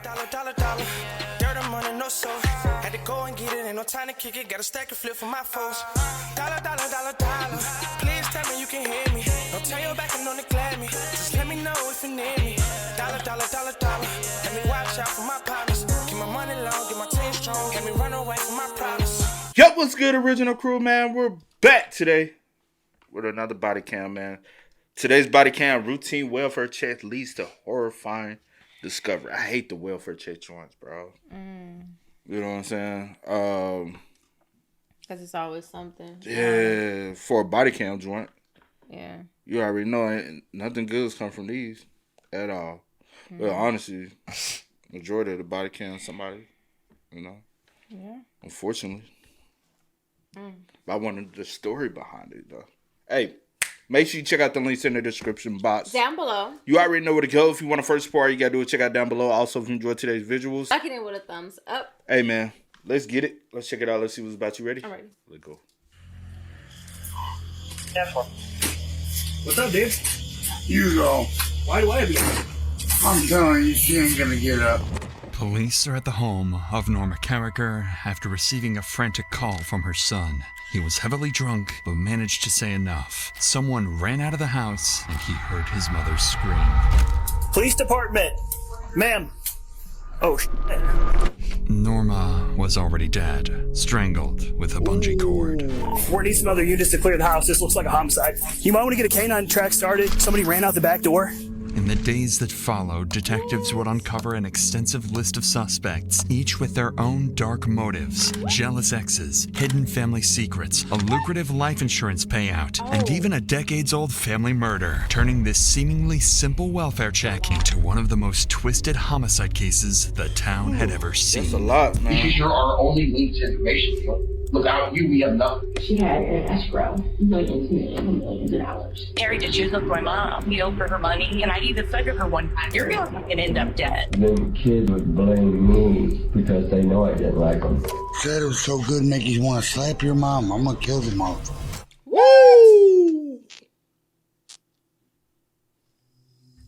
Dollar. Dirt and money, no soul. Had to go and get it, ain't no time to kick it. Got a stack of flip for my foes. Dollar. Please tell me you can hear me. Don't turn your back and don't neglect me. Just let me know if you need me. Dollar. Let me watch out for my partners. Keep my money long, get my team strong. Let me run away from my problems. Yo, what's good, original crew, man? We're back today with another body cam, man. Today's body cam routine welfare check leads to horrifying discovery. I hate the welfare check joints, bro. You know what I'm saying? Because it's always something. Yeah, for a body cam joint. Yeah. You already know ain't nothing good's come from these at all. Well, honestly, majority of the body cam somebody, you know. Yeah. Unfortunately. But I wanted the story behind it, though. Hey, make sure you check out the links in the description box. Down below. You already know where to go. If you want to first support, all you got to do is check out down below. Also, if you enjoyed today's visuals. Like it with a thumbs up. Hey, man. Let's get it. Let's check it out. Let's see what's about. You ready? I'm ready. Let's go. What's up, dude? You go. Why do I have you? I'm telling you, she ain't gonna get up. Police are at the home of Norma Carricker after receiving a frantic call from her son. He was heavily drunk, but managed to say enough. Someone ran out of the house, and he heard his mother scream. Police department. Ma'am. Oh, shit. Norma was already dead, strangled with a bungee cord. We're need some other units to clear the house. This looks like a homicide. You might want to get a canine track started. Somebody ran out the back door. In the days that followed, detectives would uncover an extensive list of suspects, each with their own dark motives, jealous exes, hidden family secrets, a lucrative life insurance payout, and even a decades-old family murder, turning this seemingly simple welfare check into one of the most twisted homicide cases the town had ever seen. That's a lot, man. Because you're our only link to information. Without you, we have nothing. She had an escrow, millions of dollars. Harry did use up my mom, for her money, and I even said to her one time, you're going to end up dead. Then the kids would blame me because they know I didn't like them. Said it was so good, make you want to slap your mom. I'm gonna kill them all. Woo!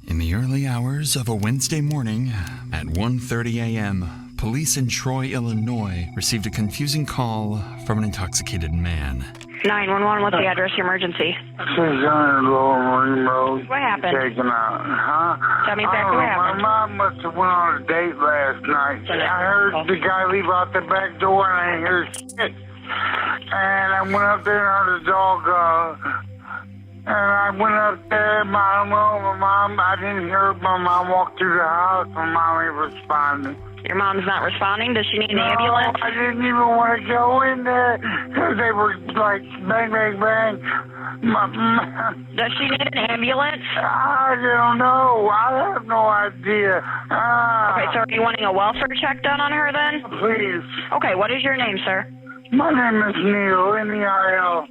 In the early hours of a Wednesday morning at 1:30 a.m., police in Troy, Illinois received a confusing call from an intoxicated man. 911, what's the address, your emergency? 600 Lower Marine Road. What happened? Taken out, huh? Tell me exactly what happened. My mom must have went on a date last night. I heard the guy leave out the back door and I didn't hear shit. And I went up there and heard the dog, and I went up there, my mom, I didn't hear my mom walk through the house. My mom ain't responding. Your mom's not responding? Does she need an ambulance? I didn't even want to go in there because they were like bang, bang, bang. Does she need an ambulance? I don't know. I have no idea. Okay, so are you wanting a welfare check done on her then? Please. Okay, what is your name, sir? My name is Neil, N-E-I-L.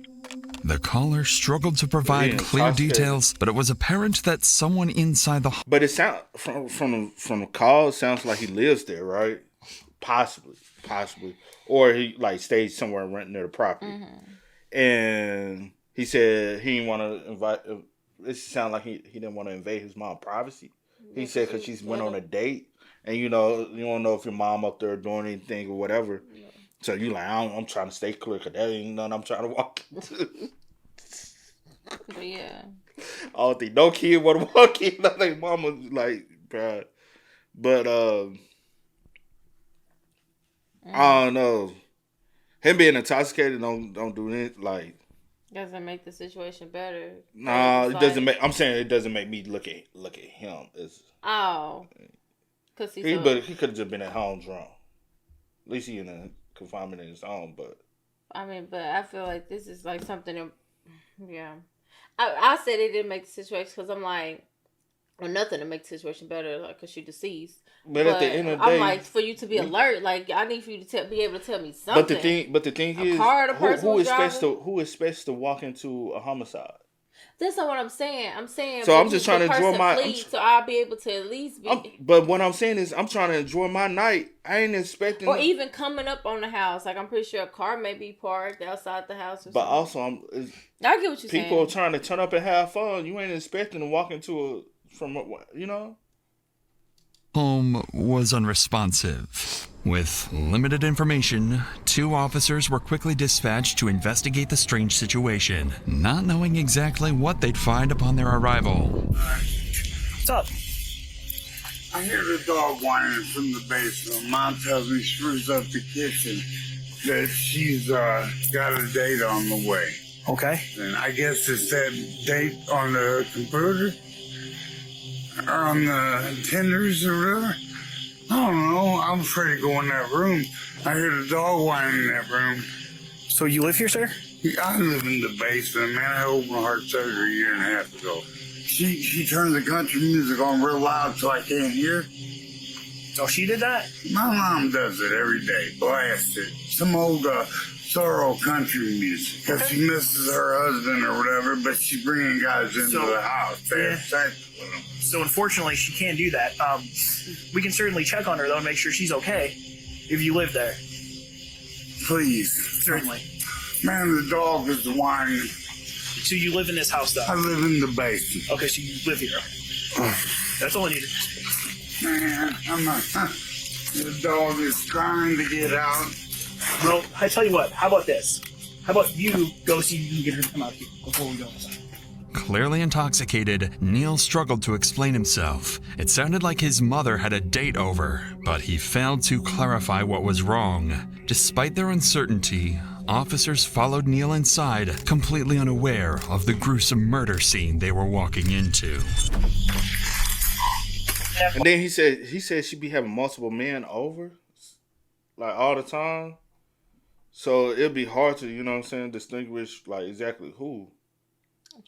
The caller struggled to provide clear details, but it was apparent that someone inside the... But it sound from the call, it sounds like he lives there, right? Possibly. Or he like stays somewhere renting near the property. And he said he didn't want to invite... It sounded like he didn't want to invade his mom's privacy. He said because she's went on a date. And you don't know if your mom up there doing anything or whatever. Yeah. So you like, I'm trying to stay clear because that ain't nothing I'm trying to walk into. But yeah. I don't think no kid want to walk in. I think mama like, bro. But I don't know. Him being intoxicated don't do it. Like, doesn't make the situation better. Nah, it doesn't make. I'm saying it doesn't make me look at him. It's, because he could have just been at home drunk. At least he in a confinement in his own, but I feel like this is like something. Yeah, I said it didn't make the situation because I'm like, well, nothing to make the situation better, like because you're deceased. But at the end of the day, I'm like, for you to be alert, like I need for you to be able to tell me something. But the thing is, who is supposed to walk into a homicide? That's not what I'm saying. I'm saying. So I'm just trying to enjoy my. So I'll be able to at least be. But what I'm saying is, I'm trying to enjoy my night. I ain't expecting. Or even coming up on the house. Like I'm pretty sure a car may be parked outside the house. Or but something. also, I get what you're saying. People are trying to turn up and have fun. You ain't expecting to walk into a Home was unresponsive. With limited information, 2 officers were quickly dispatched to investigate the strange situation, not knowing exactly what they'd find upon their arrival. What's up? I hear the dog whining from the basement. Mom tells me she was up the kitchen that she's got a date on the way. Okay. And I guess it's that date on the computer or on the tenders or whatever. I don't know. I'm afraid to go in that room. I hear the dog whining in that room. So you live here, sir? I live in the basement, man. I had open heart surgery a year and a half ago. She turns the country music on real loud so I can't hear. So she did that? My mom does it every day. Blast it. Some old thorough country music. Because she misses her husband or whatever, but she's bringing guys into the house. They have sex with them. So unfortunately, she can't do that. We can certainly check on her, though, and make sure she's okay if you live there. Please. Certainly. Man, the dog is whining. So you live in this house, though? I live in the basement. Okay, so you live here. That's all I needed. Man, I'm not... The dog is trying to get out. Well, I tell you what, how about this? How about you go see if you can get her to come out here before we go inside? Clearly intoxicated, Neil struggled to explain himself. It sounded like his mother had a date over, but he failed to clarify what was wrong. Despite their uncertainty, officers followed Neil inside, completely unaware of the gruesome murder scene they were walking into. And then he said she'd be having multiple men over, like all the time. So it'd be hard to, you know what I'm saying, distinguish like exactly who.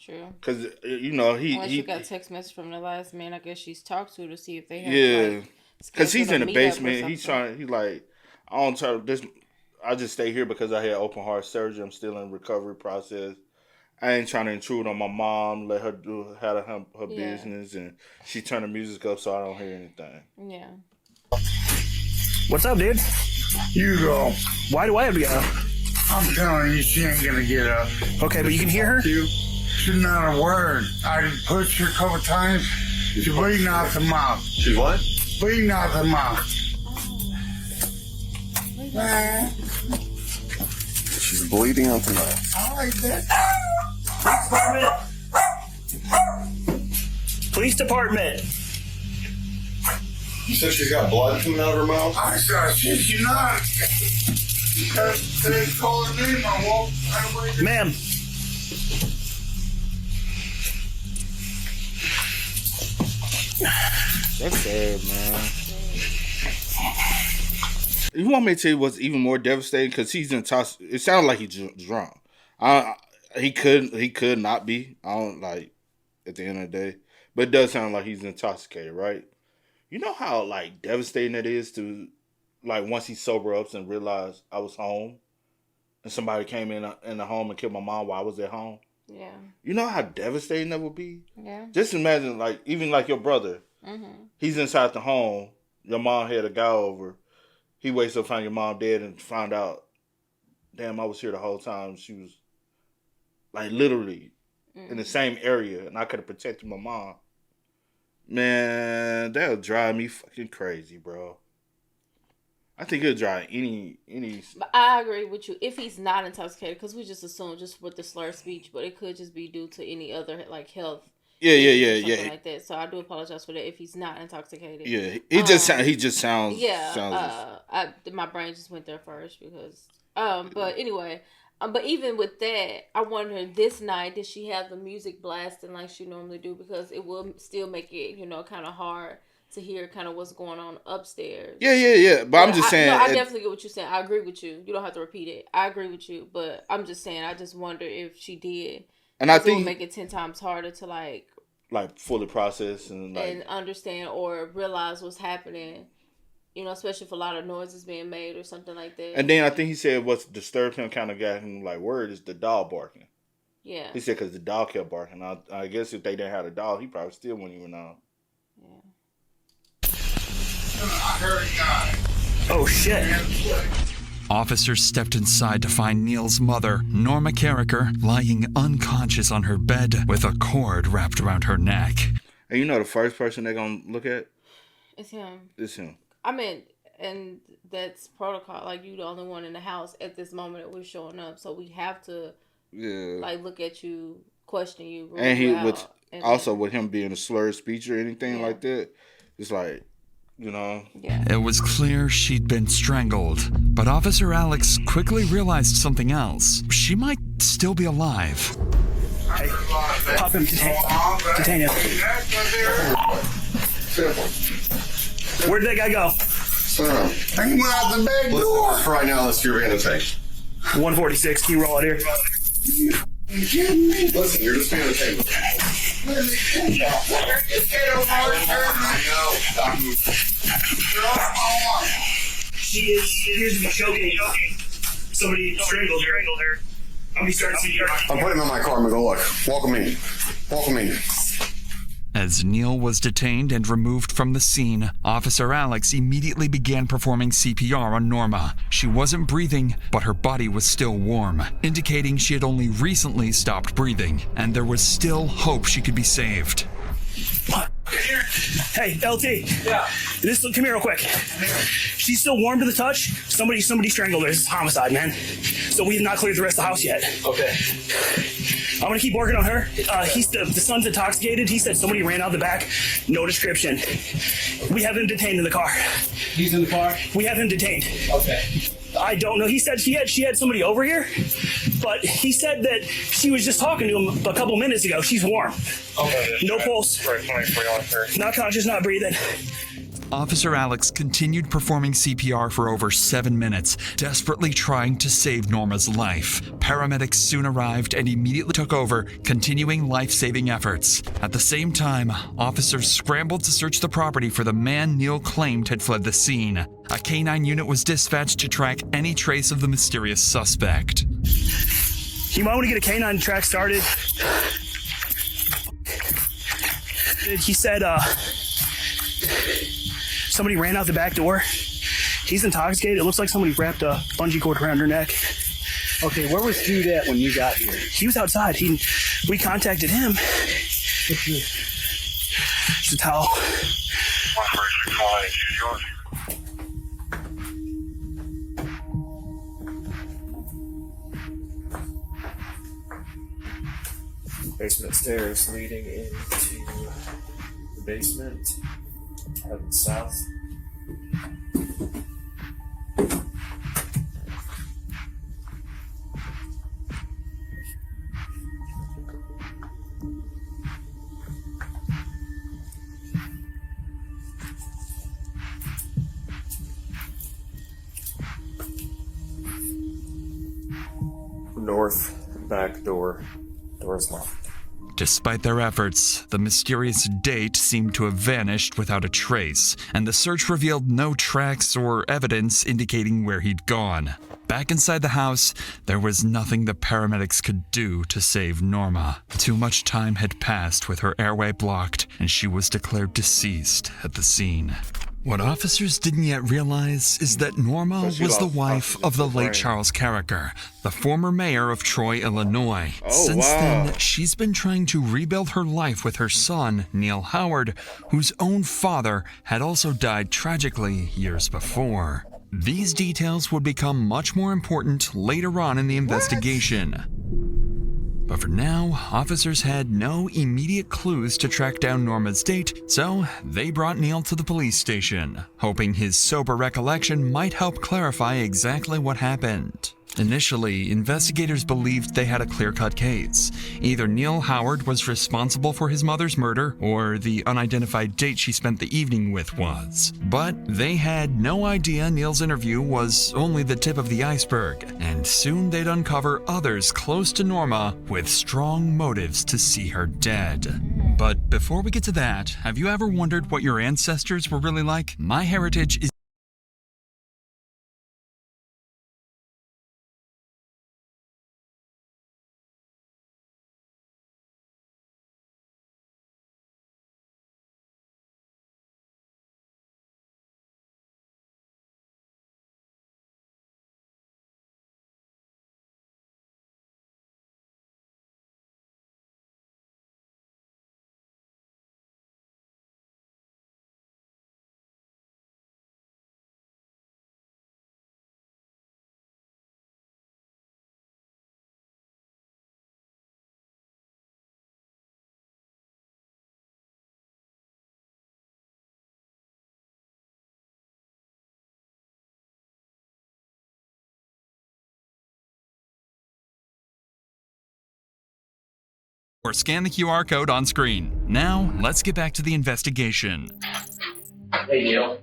True. Because you know Unless he you got a text message from the last man, I guess she's talked to see if they have. Yeah. Because he's in the meetup or basement. He's something. trying. He like I don't try this. I just stay here because I had open heart surgery. I'm still in recovery process. I ain't trying to intrude on my mom. Let her do her business, and she turn the music up so I don't hear anything. Yeah. What's up, dude? You go. Why do I have to go? I'm telling you, she ain't gonna get up. Okay, but you can hear her? She's not a word. I pushed her a couple times. She's bleeding out the mouth. She's what? Bleeding out the mouth. She's bleeding out the mouth. I like that. Police department. You said she's got blood coming out of her mouth? I said, she's not. They call her name. I won't. Ma'am. That's sad, man. You want me to tell you what's even more devastating? Because he's intoxicated. It sounds like he's drunk. He could not be. I don't like at the end of the day, but it does sound like he's intoxicated, right? You know how like devastating it is to like once he sober up and realize I was home, and somebody came in the home and killed my mom while I was at home. Yeah. You know how devastating that would be? Yeah. Just imagine, like, even like your brother. Mm-hmm. He's inside the home. Your mom had a guy over. He wakes up, find your mom dead, and find out, damn, I was here the whole time. She was, like, literally in the same area, and I could have protected my mom. Man, that'll drive me fucking crazy, bro. I think it'll drive any. But I agree with you if he's not intoxicated, because we just assume just with the slur speech, but it could just be due to any other like health. Yeah. Like that. So I do apologize for that if he's not intoxicated. Yeah, he just sounds. Yeah. My brain just went there first because. But anyway, but even with that, I wonder this night did she have the music blasting like she normally do, because it will still make it kind of hard to hear kind of what's going on upstairs. Yeah. But I'm just saying. No, I definitely get what you're saying. I agree with you. You don't have to repeat it. I agree with you. But I'm just saying, I just wonder if she did. And I think it would make it 10 times harder to like fully process and understand or realize what's happening. Especially if a lot of noise is being made or something like that. And then I think he said what's disturbed him, kind of got him like worried, is the dog barking. Yeah. He said because the dog kept barking. I guess if they didn't have a dog, he probably still wouldn't even know. I heard a guy. Oh, shit. Officers stepped inside to find Neil's mother, Norma Carricker, lying unconscious on her bed with a cord wrapped around her neck. And you know the first person they're going to look at? It's him. It's him. I mean, and that's protocol. Like, you the only one in the house at this moment that we're showing up, so we have to, like, look at you, question you, rule and he you out, with also with him being a slurred speech or anything like that. It's like, you know. Yeah. It was clear she'd been strangled, but Officer Alex quickly realized something else. She might still be alive. Hey, pop him, detain him. Where did that guy go? He went out the back door. Right now, let's do your take. 146, can you roll out here? Listen, you're just being a table. She appears to be choking. Somebody strangled her. I'm putting him in my car. I'm gonna go look. Welcome me. Welcome me. As Neil was detained and removed from the scene, Officer Alex immediately began performing CPR on Norma. She wasn't breathing, but her body was still warm, indicating she had only recently stopped breathing, and there was still hope she could be saved. Hey, LT. Yeah. Come here real quick. She's still warm to the touch. Somebody strangled her. This is homicide, man. So we have not cleared the rest of the house yet. Okay. I'm gonna keep working on her. The son's intoxicated. He said somebody ran out the back. No description. We have him detained in the car. He's in the car? We have him detained. Okay. I don't know. He said she had somebody over here, but he said that she was just talking to him a couple minutes ago. She's warm. Okay. No pulse. Not conscious, not breathing. Officer Alex continued performing CPR for over 7 minutes, desperately trying to save Norma's life. Paramedics soon arrived and immediately took over, continuing life-saving efforts. At the same time, officers scrambled to search the property for the man Neil claimed had fled the scene. A K-9 unit was dispatched to track any trace of the mysterious suspect. You might want to get a K-9 track started. He said, somebody ran out the back door. He's intoxicated. It looks like somebody wrapped a bungee cord around her neck. Okay, where was Jude at when you got here? He was outside. We contacted him. Just a towel. Basement stairs leading into the basement. Heading south. North back door. Door's locked. Despite their efforts, the mysterious date seemed to have vanished without a trace, and the search revealed no tracks or evidence indicating where he'd gone. Back inside the house, there was nothing the paramedics could do to save Norma. Too much time had passed with her airway blocked, and she was declared deceased at the scene. What officers didn't yet realize is that Norma was the wife of the late Charles Carricker, the former mayor of Troy, Illinois. Since then, she's been trying to rebuild her life with her son, Neil Howard, whose own father had also died tragically years before. These details would become much more important later on in the investigation. But for now, officers had no immediate clues to track down Norma's date, so they brought Neil to the police station, hoping his sober recollection might help clarify exactly what happened. Initially, investigators believed they had a clear-cut case. Either Neil Howard was responsible for his mother's murder, or the unidentified date she spent the evening with was. But they had no idea Neil's interview was only the tip of the iceberg, and soon they'd uncover others close to Norma with strong motives to see her dead. But before we get to that, have you ever wondered what your ancestors were really like? My heritage is or scan the QR code on screen. Now, let's get back to the investigation. Hey, Neil.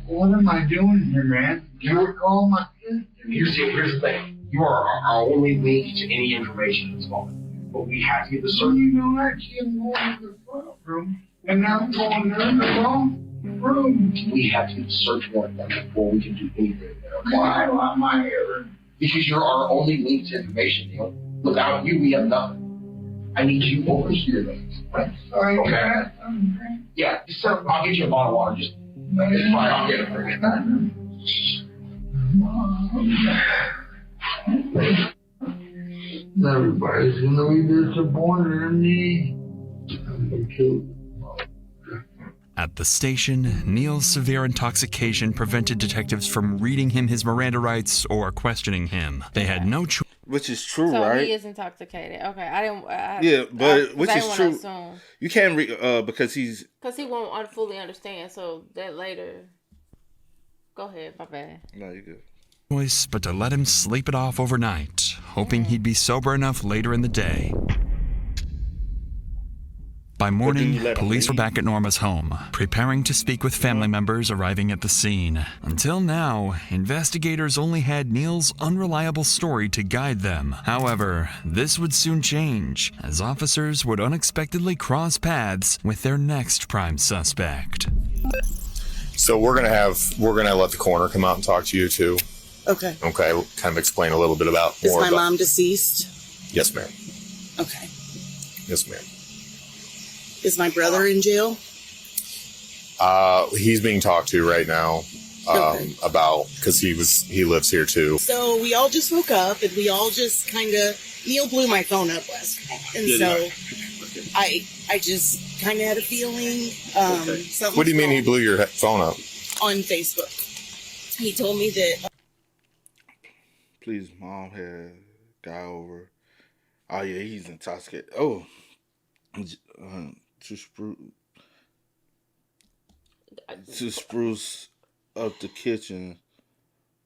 What am I doing here, man? You were calling my kid? Here's the thing. You are our only link to any information at this moment. But we have to get the So search. you know, actually, I'm going to the front room, and now I'm going to the wrong room. We have to get the search warrant done before we can do anything there. Okay? Why am I here? Because you're our only link to information, Neil. Without you, we have nothing. I need you over here, though. Right? Sorry, Okay. Dad. I'm great. Yeah, just I'll get you a bottle of water. Just it's fine. I'll get it for you. Everybody's gonna be disappointed in me. At the station, Neil's severe intoxication prevented detectives from reading him his Miranda rights or questioning him. They had no choice. Which is true, So right? he is intoxicated. Okay, I didn't. Yeah, but which I is didn't true. wanna assume. You can't read because he's. Because he won't fully understand. So that later. Go ahead, my bad. No, you're good. Choice but to let him sleep it off overnight, hoping he'd be sober enough later in the day. By morning, police were back at Norma's home, preparing to speak with family members arriving at the scene. Until now, investigators only had Neil's unreliable story to guide them. However, this would soon change, as officers would unexpectedly cross paths with their next prime suspect. So we're gonna let the coroner come out and talk to you too. Okay. Okay, kind of explain a little bit about Is more my about. mom deceased? Yes, ma'am. Okay. Yes, ma'am. Is my brother in jail? He's being talked to right now about because he lives here too. So we all just woke up and we all just kind of, Neil blew my phone up last night. And so I just kind of had a feeling. Something What do you mean he blew your phone up? on Facebook. He told me that. Please, mom had a guy over. Oh yeah, he's intoxicated. Oh, to spruce up the kitchen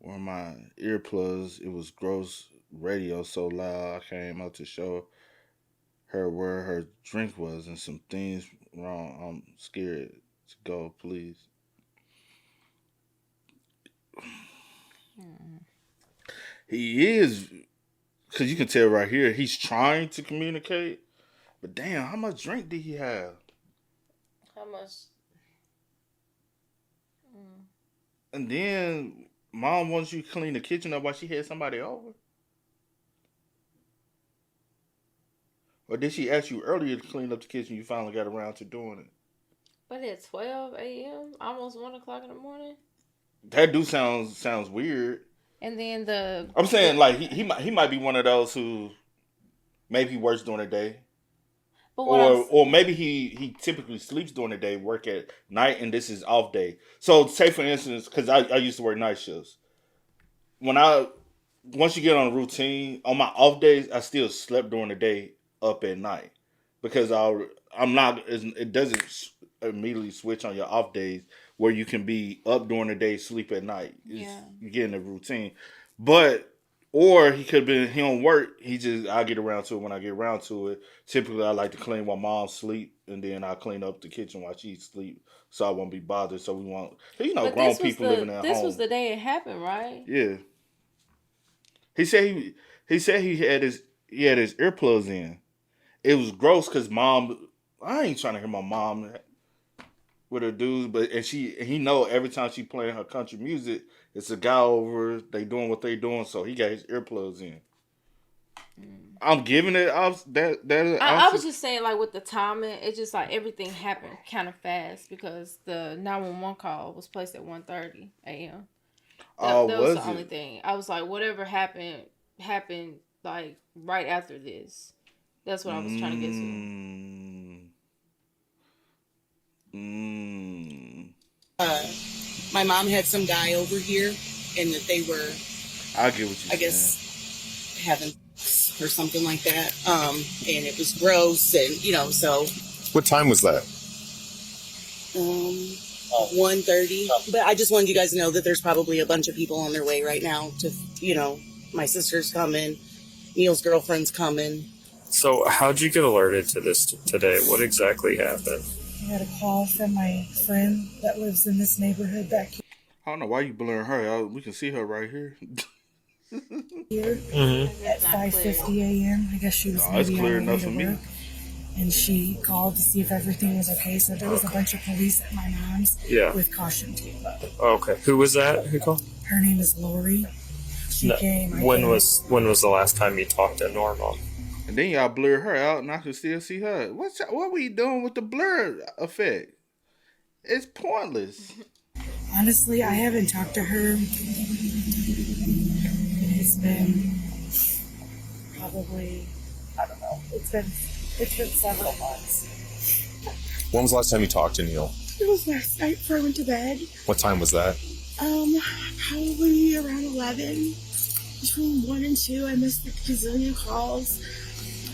where my earplugs. It was gross radio so loud. I came out to show her where her drink was and some things wrong. I'm scared to go. Please. He is, because you can tell right here, he's trying to communicate. But damn, how much drink did he have? How much? And then mom wants you to clean the kitchen up while she had somebody over. Or did she ask you earlier to clean up the kitchen? You finally got around to doing it. But at 12 a.m., almost 1 o'clock in the morning. That do sounds weird. And then I'm saying like he might be one of those who maybe works during the day. But or maybe he typically sleeps during the day, work at night, and this is off day. So say for instance, because I used to work night shifts. Once you get on a routine, on my off days, I still slept during the day up at night. Because it doesn't immediately switch on your off days where you can be up during the day, sleep at night. You get in a routine. Or he could be, he don't work. I'll get around to it when I get around to it. Typically, I like to clean while mom sleep, and then I'll clean up the kitchen while she sleep, so I won't be bothered. So we want, grown people living at home. This was the day it happened, right? Yeah. He said he had his earplugs in. It was gross because mom. I ain't trying to hear my mom with her dudes, he know every time she playing her country music, it's a guy over, they doing what they doing, so he got his earplugs in. I'm giving it off that. I was just saying, like with the timing, it's just like everything happened kind of fast because the 911 call was placed at 1:30 a.m. That was the only thing. I was like, whatever happened like right after this. That's what I was trying to get to. My mom had some guy over here, and that they were, I get what you're saying. Having or something like that. And it was gross, and so. What time was that? 1:30. But I just wanted you guys to know that there's probably a bunch of people on their way right now to, my sister's coming, Neil's girlfriend's coming. So, how'd you get alerted to this today? What exactly happened? I got a call from my friend that lives in this neighborhood back I don't know why you blurring her. We can see her right here. here at 5:50 a.m. I guess she was It's maybe clear on her way enough to for me. work. And she called to see if everything was okay. So there was a bunch of police at my mom's with caution tape up. Okay. Who was that? Who called? Her name is Lori. She came. When was the last time you talked to Norma? And then y'all blur her out, and I can still see her. What were you doing with the blur effect? It's pointless. Honestly, I haven't talked to her. It's been probably, I don't know. It's been several months. When was the last time you talked to Neil? It was last night before I went to bed. What time was that? Probably around 11. Between 1 and 2, I missed a gazillion calls.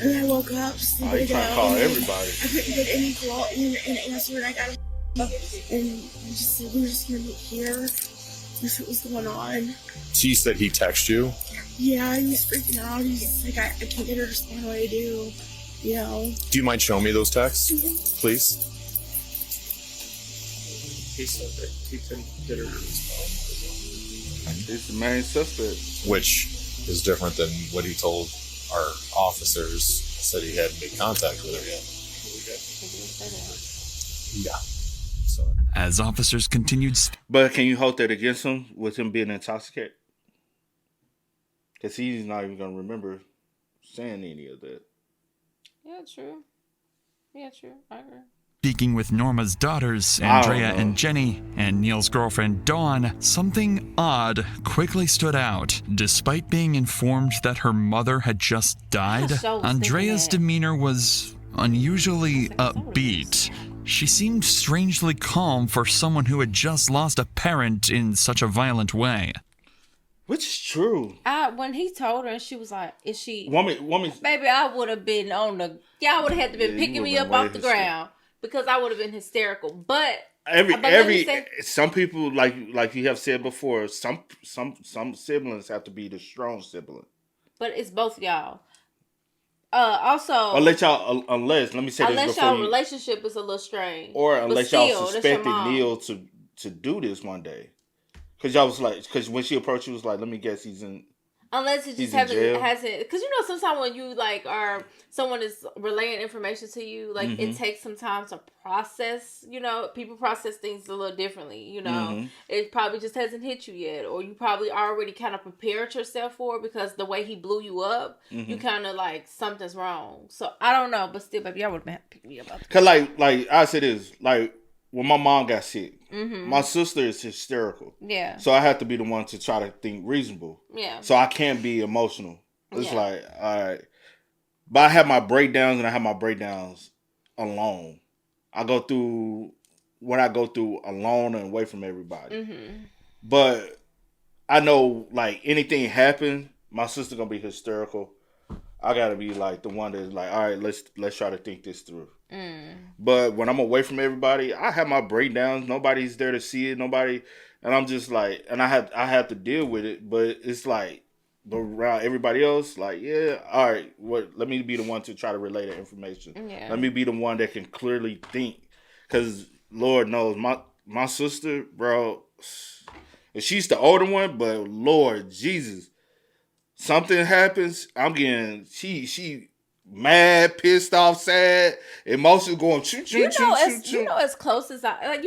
And then I woke up just to You trying to call everybody. I couldn't get any call and answer, and I got a and we just said we were just gonna meet here. That's what was going on. She said he texted you? Yeah, he was freaking out. He's like, I can't get her to respond what I do. You know. Do you mind showing me those texts, please? He said that he couldn't get her to respond. It's the main suspect. Which is different than what he told our officers. Said he hadn't made contact with her yet. Yeah. So. As officers continued... But can you hold that against him with him being intoxicated? Because he's not even going to remember saying any of that. Yeah, true. I agree. Speaking with Norma's daughters, Andrea and Jenny, and Neil's girlfriend Dawn, something odd quickly stood out. Despite being informed that her mother had just died, Andrea's demeanor was unusually upbeat. She seemed strangely calm for someone who had just lost a parent in such a violent way. Which is true. When he told her, and she was like, "Is she?" Woman. Baby, I would have been on the. Y'all would have had to been picking me up off the ground because I would have been hysterical. But some people like you have said before, some siblings have to be the strong sibling. But it's both y'all. Also, unless let me say this unless before y'all relationship is a little strained, or unless y'all suspected Neil to do this one day, because y'all was like, because when she approached you, was like, let me guess, he's in. Unless it just hasn't, because sometimes when you someone is relaying information to you, it takes some time to process. People process things a little differently. It probably just hasn't hit you yet, or you probably already kind of prepared yourself for it because the way he blew you up, you kind of something's wrong. So I don't know, but still, baby, I would have picked me up. Cause like I said this when my mom got sick, my sister is hysterical. Yeah. So I have to be the one to try to think reasonable. Yeah. So I can't be emotional. It's like, all right. But I have my breakdowns and I have my breakdowns alone. I go through what I go through alone and away from everybody. Mm-hmm. But I know anything happen, my sister gonna be hysterical. I gotta be the one that's all right, let's try to think this through. But when I'm away from everybody, I have my breakdowns. Nobody's there to see it. Nobody, and I'm just and I have to deal with it. But it's but around everybody else, yeah, all right. Let me be the one to try to relay the information. Yeah. Let me be the one that can clearly think, because Lord knows my sister, bro, she's the older one, but Lord Jesus, something happens, I'm getting she mad, pissed off, sad, emotions going choo. As close as I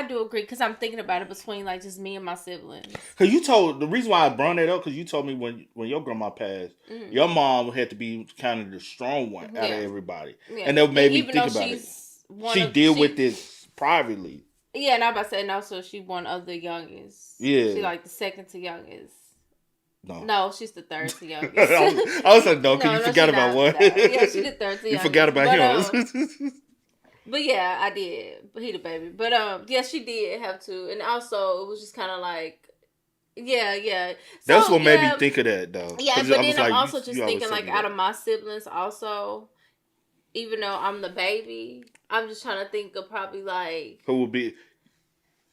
do agree, because I'm thinking about it between just me and my siblings. Because the reason why I brought that up, because you told me when your grandma passed, your mom had to be kind of the strong one out of everybody, and that made me think about it. She deal with this privately. Yeah, and I about to say, no, so she one of the youngest. Yeah, she the second to youngest. No, she's the third to youngest. I was like, no, because you forgot about one. No. Yeah, she the third to youngest. You forgot about him. But yeah, I did. But he the baby. But yeah, she did have to. And also, it was just kind of yeah. So, that's what made me think of that, though. Yeah, but then I'm also just thinking, out of my siblings also, even though I'm the baby, I'm just trying to think of probably who would be.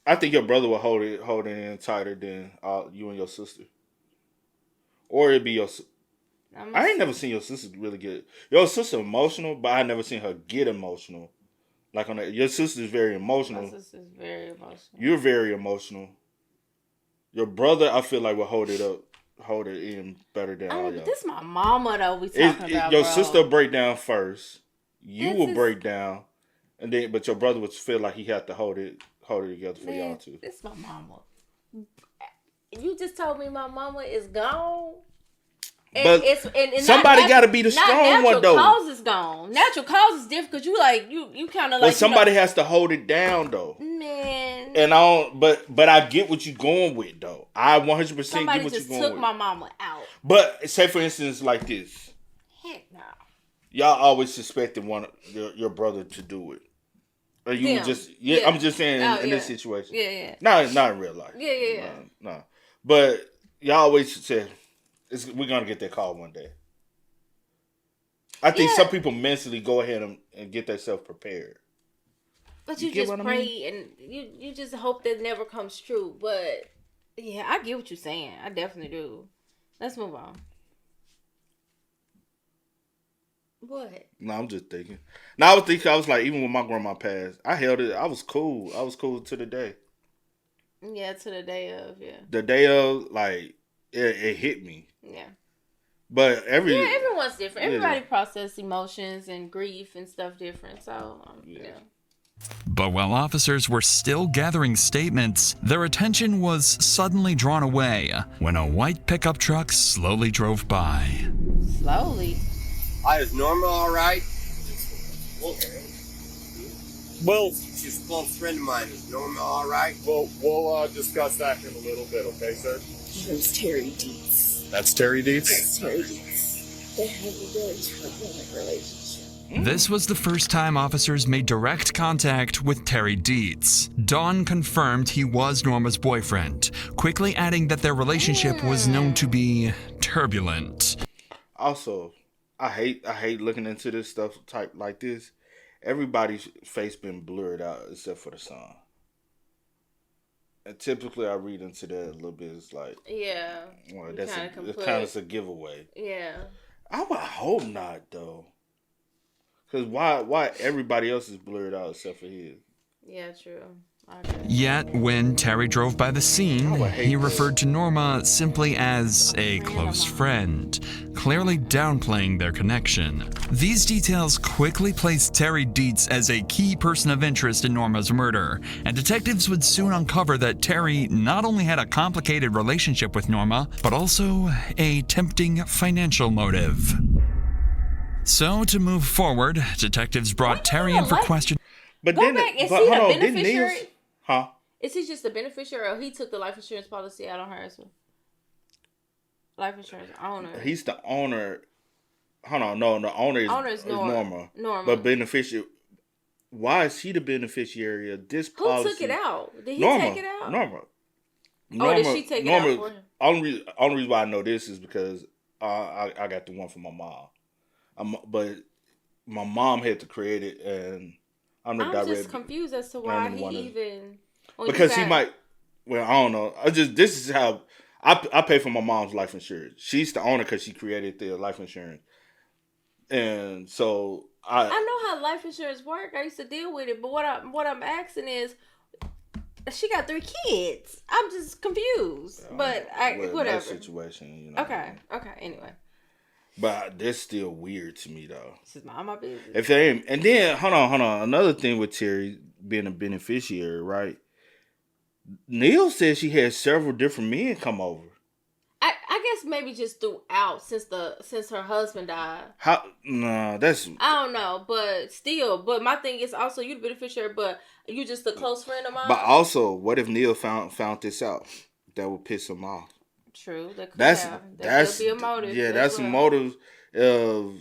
I think your brother would hold it in tighter than you and your sister. Or it'd be I ain't never seen your sister really get... Your sister emotional, but I never seen her get emotional. Like on that. Your sister's very emotional. My sister's very emotional. You're very emotional. Your brother, I feel like, will hold it in better than all y'all. This my mama, though, we talking about, your bro. sister will break down first. You will break down. And then, but your brother would feel like he had to hold it together for y'all too. This my mama. You just told me my mama is gone. And but somebody got to be the strong one, though. Natural cause is gone. Natural cause is different because you kind of like. But somebody has to hold it down, though. Man. And but I get what you're going with, though. I 100% get what you're going with. Somebody just took my mama out. But say for instance, like this. Heck no. Y'all always suspected your brother to do it. Or you just I'm just saying in this situation. Yeah. Not in real life. Yeah. No. But y'all always said we're gonna get that call one day. I think some people mentally go ahead and get themselves prepared. But you just pray and you just hope that never comes true. But yeah, I get what you're saying. I definitely do. Let's move on. What? No, I'm just thinking. I was like, even when my grandma passed, I held it. I was cool. To the day. Yeah, to the day of, The day of, like, it hit me. Yeah. But everyone's different. Everybody processes emotions and grief and stuff different. So, yeah. But while officers were still gathering statements, their attention was suddenly drawn away when a white pickup truck slowly drove by. Slowly? Hi, is Norma all right? Well, she's a close friend of mine. Is Norma all right? Well, we'll discuss that in a little bit, okay, sir? There's Terry Dietz. That's Terry Dietz? That's Terry Dietz. They have a really turbulent relationship. This was the first time officers made direct contact with Terry Dietz. Dawn confirmed he was Norma's boyfriend, quickly adding that their relationship was known to be turbulent. Also, I hate looking into this stuff type like this. Everybody's face been blurred out except for the son. And typically I read into that a little bit. It's like, well, that's kind of a giveaway. Yeah. I would hope not, though. Because why everybody else is blurred out except for his? Yeah, true. Yet, when Terry drove by the scene, he referred to Norma simply as a close friend, clearly downplaying their connection. These details quickly placed Terry Dietz as a key person of interest in Norma's murder, and detectives would soon uncover that Terry not only had a complicated relationship with Norma, but also a tempting financial motive. So, to move forward, detectives brought Terry in for question. But Go then, back. Is but he hold a on, beneficiary? Huh? Is he just a beneficiary, or he took the life insurance policy out on her as well? Life insurance owner. He's the owner. Hold on, no, the owner is Norma. But beneficiary. Why is he the beneficiary of this policy? Who took it out? Did he Norma, take it out? Norma. Did she take it out for him? Only reason why I know this is because I got the one for my mom. But my mom had to create it, and I'm just confused as to why he even. Because he might. Well, I don't know. This is how I pay for my mom's life insurance. She's the owner because she created the life insurance, and so I know how life insurance work. I used to deal with it, but what I'm asking is, she got 3 kids. I'm just confused. But whatever that situation, you know. Okay. Anyway. But that's still weird to me, though. This is my business. If they ain't, and then hold on. Another thing with Terry being a beneficiary, right? Neil said she had several different men come over. I guess maybe just throughout since her husband died. How? No, that's. I don't know, but still. But my thing is also you the beneficiary, but you just a close friend of mine. But also, what if Neil found this out? That would piss him off. True. That could be a motive. Yeah, that's a motive of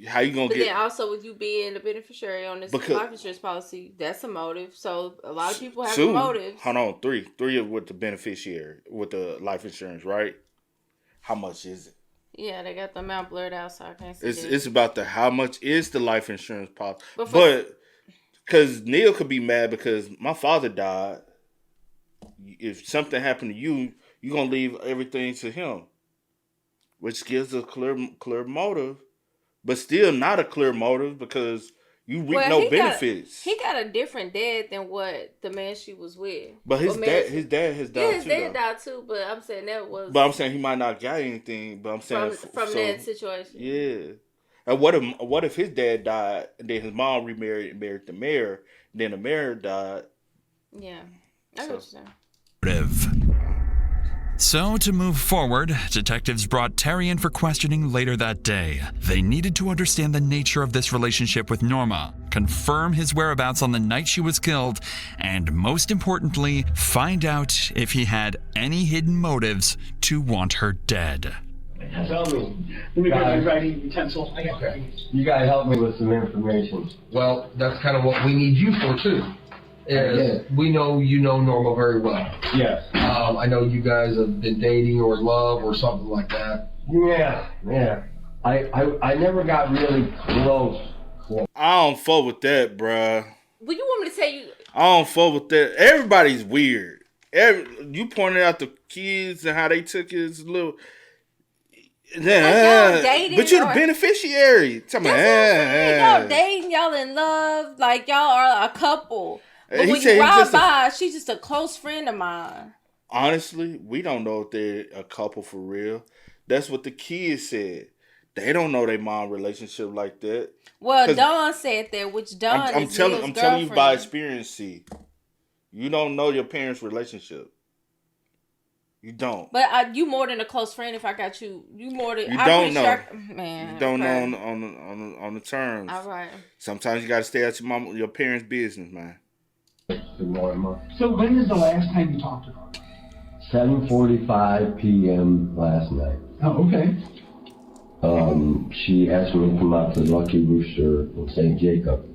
how you gonna but get. Then also with you being the beneficiary on this life insurance policy, that's a motive. So a lot of people have motives. Hold on, three with the beneficiary with the life insurance, right? How much is it? Yeah, they got the amount blurred out, so I can't see. It's about how much is the life insurance policy, but because Neil could be mad because my father died. If something happened to you, you're gonna leave everything to him. which gives a clear motive, but still not a clear motive because you reap no benefits. He got a different dad than what the man she was with. But his dad has died too. Yeah, his dad died too. But I'm saying that was. But I'm saying he might not got anything. But I'm saying from that situation. Yeah. And what if his dad died and then his mom remarried and married the mayor, and then the mayor died? Yeah, I know what you're saying. So, to move forward, detectives brought Terry in for questioning later that day. They needed to understand the nature of this relationship with Norma, confirm his whereabouts on the night she was killed, and most importantly, find out if he had any hidden motives to want her dead. Tell me. Let me get my writing utensil. I got You gotta help me with some information. Well, that's kind of what we need you for, too. We know you know Norma very well. Yes. I know you guys have been dating or in love or something like that. Yeah. I never got really close. I don't fuck with that, bruh. Well, you want me to tell you? I don't fuck with that. Everybody's weird. You pointed out the kids and how they took his little. Like y'all dating, but you're the beneficiary. Y'all dating, y'all in love, like y'all are a couple. But when you ride by, she's just a close friend of mine. Honestly, we don't know if they're a couple for real. That's what the kids said. They don't know their mom relationship like that. Well, Dawn said that, which Dawn I'm telling you by experience, see. You don't know your parents' relationship. You don't. But you more than a close friend. If I got you, you more than. You don't know. Man, you don't know on the terms. All right. Sometimes you got to stay out your parents' business, man. So when is the last time you talked to her? 7:45 p.m. last night. Oh, okay. She asked me to come out to Lucky Rooster in St. Jacob.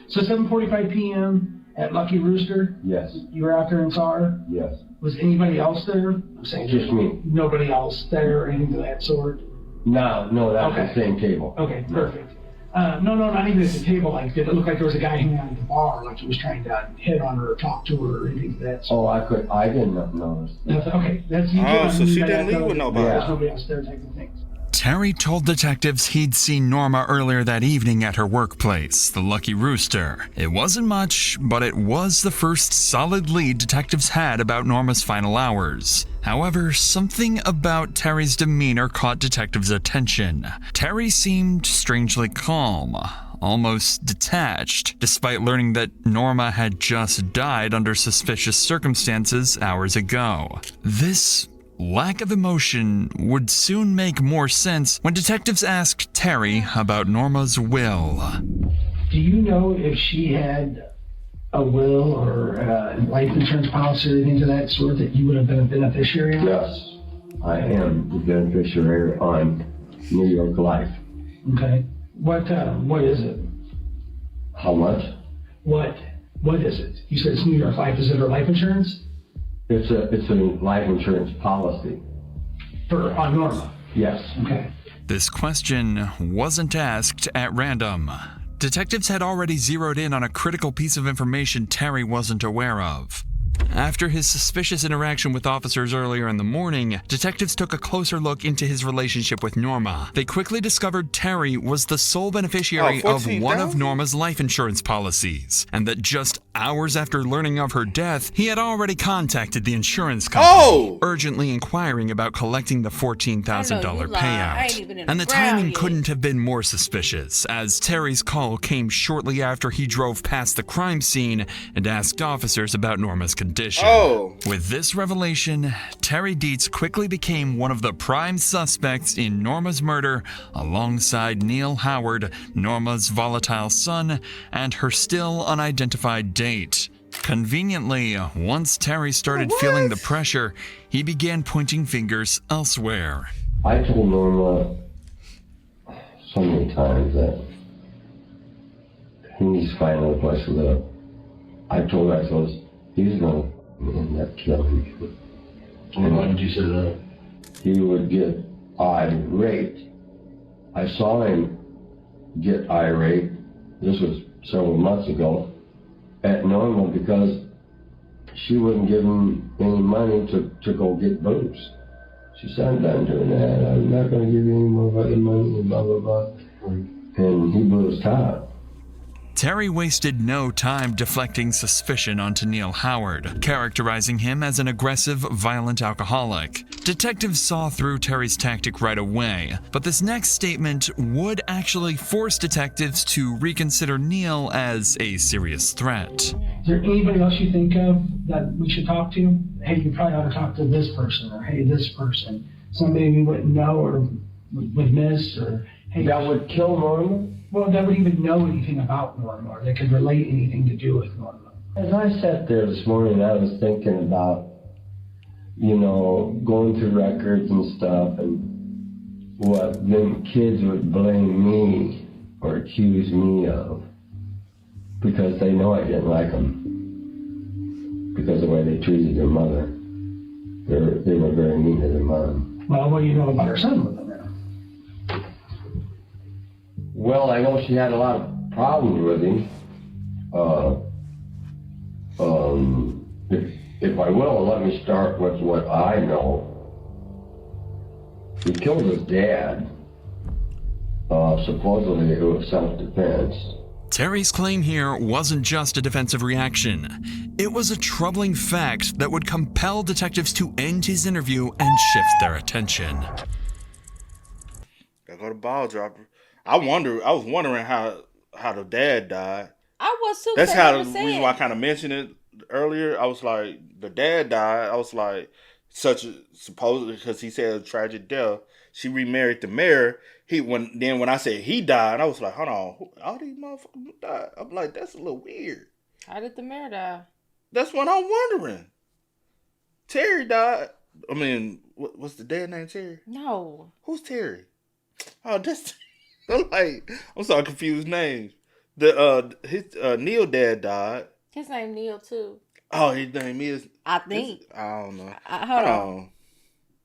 So 7:45 p.m. at Lucky Rooster? Yes. You were out there and saw her? Yes. Was anybody else there? I'm saying just me. Nobody else there or anything of that sort? No, that's the same table. Okay, perfect. No, not even at the table. Like, did it look like there was a guy hanging out at the bar, like he was trying to hit on her or talk to her or anything of that sort? Oh, I didn't notice. Okay, that's you. So she didn't leave with nobody. There's nobody else there type of thing. Terry told detectives he'd seen Norma earlier that evening at her workplace, the Lucky Rooster. It wasn't much, but it was the first solid lead detectives had about Norma's final hours. However, something about Terry's demeanor caught detectives' attention. Terry seemed strangely calm, almost detached, despite learning that Norma had just died under suspicious circumstances hours ago. This lack of emotion would soon make more sense when detectives asked Terry about Norma's will. Do you know if she had a will or a life insurance policy or anything of that sort that you would have been a beneficiary on? Yes, I am the beneficiary on New York Life. Okay. What is it? How much? What is it? You said it's New York Life. Is it her life insurance? It's a life insurance policy. On Norma? Yes. Okay. This question wasn't asked at random. Detectives had already zeroed in on a critical piece of information Terry wasn't aware of. After his suspicious interaction with officers earlier in the morning, detectives took a closer look into his relationship with Norma. They quickly discovered Terry was the sole beneficiary of one of Norma's life insurance policies, and that just hours after learning of her death, he had already contacted the insurance company, urgently inquiring about collecting the $14,000 payout. And the timing couldn't have been more suspicious, as Terry's call came shortly after he drove past the crime scene and asked officers about Norma's condition. With this revelation, Terry Dietz quickly became one of the prime suspects in Norma's murder, alongside Neil Howard, Norma's volatile son, and her still unidentified date. Conveniently, once Terry started feeling the pressure, he began pointing fingers elsewhere. I told Norma so many times that he needs to find another place to live. I told her, he's going to end up killing me. And why did you say that? He would get irate. I saw him get irate, this was several months ago, at Norma because she wouldn't give him any money to go get booze. She said, I'm done doing that. I'm not going to give you any more fucking money, and blah, blah, blah. And he blew his top. Terry wasted no time deflecting suspicion onto Neil Howard, characterizing him as an aggressive, violent alcoholic. Detectives saw through Terry's tactic right away, but this next statement would actually force detectives to reconsider Neil as a serious threat. Is there anybody else you think of that we should talk to? Hey, you probably ought to talk to this person, or hey, this person. Somebody we wouldn't know or would miss, or hey. That would kill Norma? Well, that would even know anything about Norma, or they could relate anything to do with Norma. As I sat there this morning, I was thinking about, going through records and stuff, and what them kids would blame me or accuse me of, because they know I didn't like them, because of the way they treated their mother. They were very mean to their mom. Well, what do you know about her son with them now? Well, I know she had a lot of problems with him. If I will, let me start with what I know. He killed his dad. Supposedly it was self-defense. Terry's claim here wasn't just a defensive reaction. It was a troubling fact that would compel detectives to end his interview and shift their attention. Gotta go to ball dropper. I was wondering how the dad died. I was too. That's how the reason why I kind of mentioned it earlier. I was like, the dad died. I was like, supposedly because he said a tragic death. She remarried the mayor. When I said he died, I was like, hold on, all these motherfuckers died. I'm like, that's a little weird. How did the mayor die? That's what I'm wondering. Terry died. I mean, what's the dad name? Terry? No. Who's Terry? Oh, that's. I'm sorry, confused names. Neil dad died. His name Neil too. Oh, his name is. I think. I don't know. Hold on.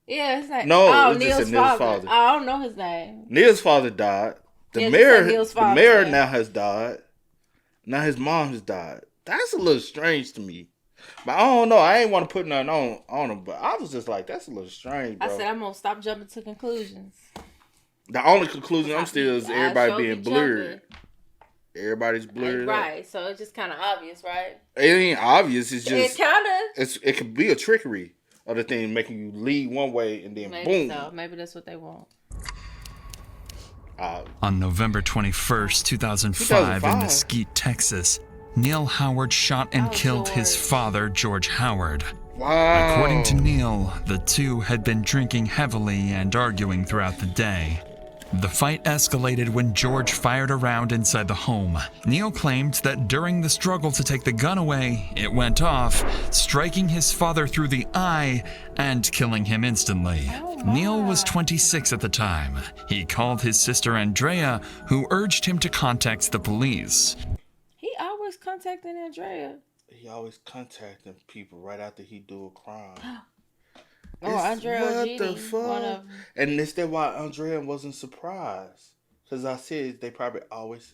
Yeah, his name. No, Neil's father. I don't know his name. Neil's father died. The mayor now has died. Now his mom has died. That's a little strange to me. But I don't know. I ain't want to put nothing on him. But I was just like, that's a little strange, bro. I said I'm gonna stop jumping to conclusions. The only conclusion I'm still is everybody being blurred. Everybody's blurred. Right. So it's just kind of obvious, right? It ain't obvious. It's just. It kind of. It could be a trickery of the thing, making you lead one way and then maybe boom. So. Maybe that's what they want. On November 21st, 2005, in Mesquite, Texas, Neil Howard shot and killed his father, George Howard. Wow. According to Neil, the two had been drinking heavily and arguing throughout the day. The fight escalated when George fired a round inside the home. Neil claimed that during the struggle to take the gun away, it went off, striking his father through the eye and killing him instantly. Neil was 26 at the time. He called his sister Andrea, who urged him to contact the police. He always contacting Andrea. He always contacting people right after he do a crime. Andrea what Gini, the fuck? And is that why Andrea wasn't surprised? Because I said they probably always.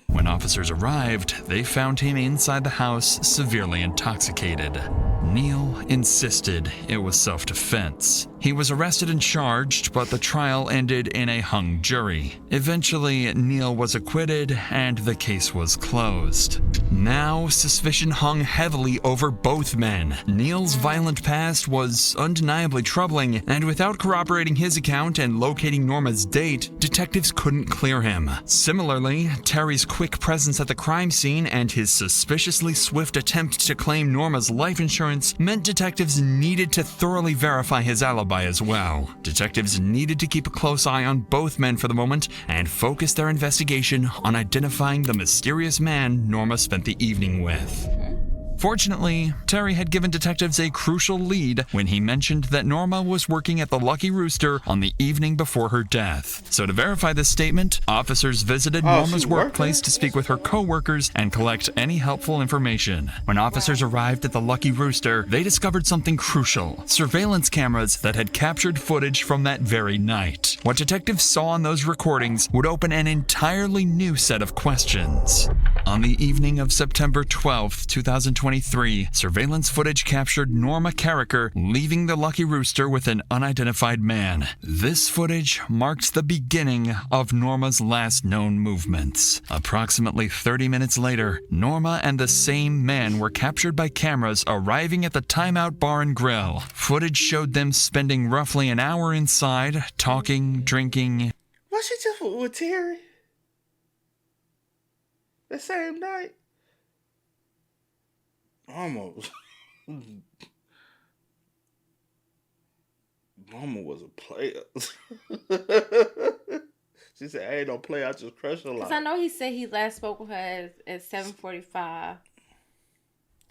When officers arrived, they found him inside the house, severely intoxicated. Neil insisted it was self-defense. He was arrested and charged, but the trial ended in a hung jury. Eventually, Neil was acquitted and the case was closed. Now, suspicion hung heavily over both men. Neil's violent past was undeniably troubling, and without corroborating his account and locating Norma's date, detectives couldn't clear him. Similarly, Terry's quick presence at the crime scene and his suspiciously swift attempt to claim Norma's life insurance meant detectives needed to thoroughly verify his alibi as well. Detectives needed to keep a close eye on both men for the moment and focus their investigation on identifying the mysterious man Norma spent the evening with. Fortunately, Terry had given detectives a crucial lead when he mentioned that Norma was working at the Lucky Rooster on the evening before her death. So to verify this statement, officers visited Norma's workplace to speak with her co-workers and collect any helpful information. When officers arrived at the Lucky Rooster, they discovered something crucial: surveillance cameras that had captured footage from that very night. What detectives saw on those recordings would open an entirely new set of questions. On the evening of September 12th, 2021, 2023, surveillance footage captured Norma Carricker leaving the Lucky Rooster with an unidentified man. This footage marks the beginning of Norma's last known movements. Approximately 30 minutes later, Norma and the same man were captured by cameras arriving at the Timeout Bar and Grill. Footage showed them spending roughly an hour inside, talking, drinking. Was she just with Terry? The same night? Almost. Mama was a player. She said, "Hey, don't play. I just crushed a lot." Because I know he said he last spoke with her at 7:45.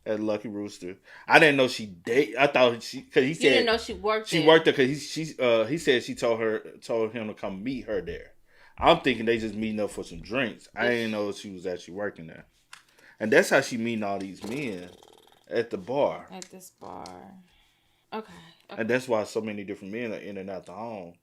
At Lucky Rooster. I didn't know she date. I thought she, because he said You didn't know she worked there. She worked there because he said she told him to come meet her there. I'm thinking they just meeting up for some drinks. I didn't know she was actually working there. And that's how she meeting all these men at the bar. At this bar. Okay. And that's why so many different men are in and out the home.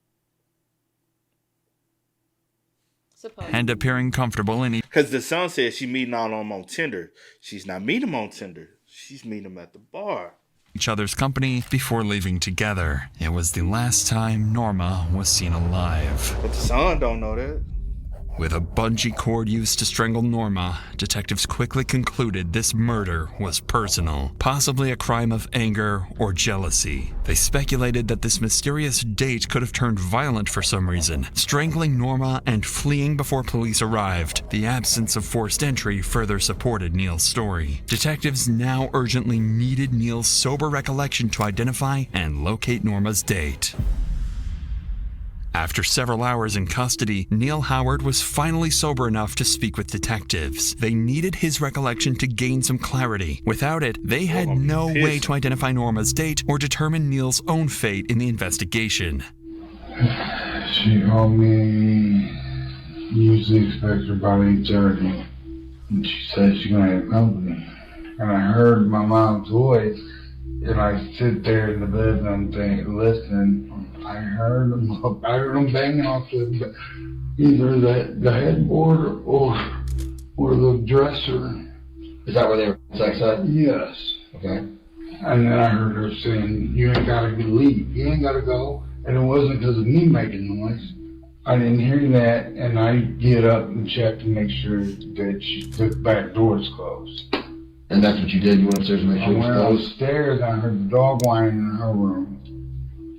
And appearing comfortable in because the son said she meeting all of them on Tinder. She's not meeting them on Tinder. She's meeting them at the bar. each other's company before leaving together. It was the last time Norma was seen alive. But the son don't know that. With a bungee cord used to strangle Norma, detectives quickly concluded this murder was personal, possibly a crime of anger or jealousy. They speculated that this mysterious date could have turned violent for some reason, strangling Norma and fleeing before police arrived. The absence of forced entry further supported Neil's story. Detectives now urgently needed Neil's sober recollection to identify and locate Norma's date. After several hours in custody, Neil Howard was finally sober enough to speak with detectives. They needed his recollection to gain some clarity. Without it, they had no way to identify Norma's date or determine Neil's own fate in the investigation. She called me, usually expect her about 8:30, and she said she's going to have company. And I heard my mom's voice, and I sit there in the bed and I'm listen. I heard them banging off either the headboard or the dresser. Is that where they were sex at? Yes. Okay. And then I heard her saying, "You ain't gotta leave. You ain't gotta go." And it wasn't because of me making noise. I didn't hear that, and I get up and check to make sure that the back door is closed. And that's what you did? You went upstairs to make sure it was closed? I went upstairs, I heard the dog whining in her room.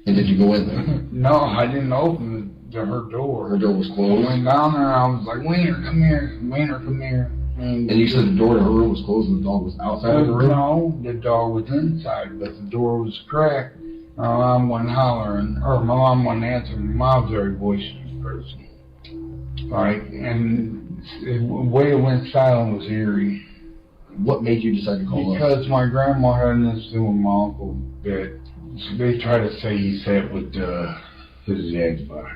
And did you go in there? No, I didn't open her door. Her door was closed? I went down there, I was like, "Wiener, come here. Wiener, come here." And you said the door to her room was closed and the dog was outside of the room? No, the dog was inside, but the door was cracked. My mom wasn't hollering, or my mom wasn't answering. My mom's a very boisterous person. Right? And the way it went silent was eerie. What made you decide to call us? Because my grandma had an incident with my uncle that they try to say he sat with his ex-wife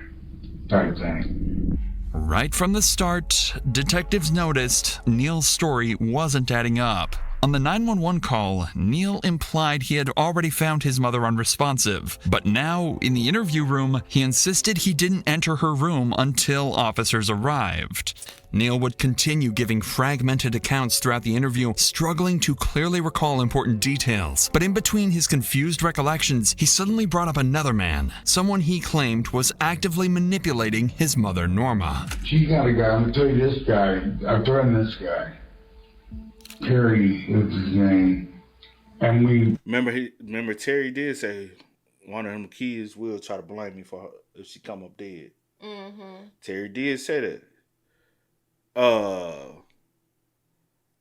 type thing. Right from the start, detectives noticed Neil's story wasn't adding up. On the 911 call, Neil implied he had already found his mother unresponsive, but now, in the interview room, he insisted he didn't enter her room until officers arrived. Neil would continue giving fragmented accounts throughout the interview, struggling to clearly recall important details. But in between his confused recollections, he suddenly brought up another man, someone he claimed was actively manipulating his mother, Norma. She got a guy, I'm gonna tell you this guy, I threatened this guy. Terry was his name. And we... Remember Terry did say one of them kids will try to blame me for her if she come up dead. Mm-hmm. Terry did say that.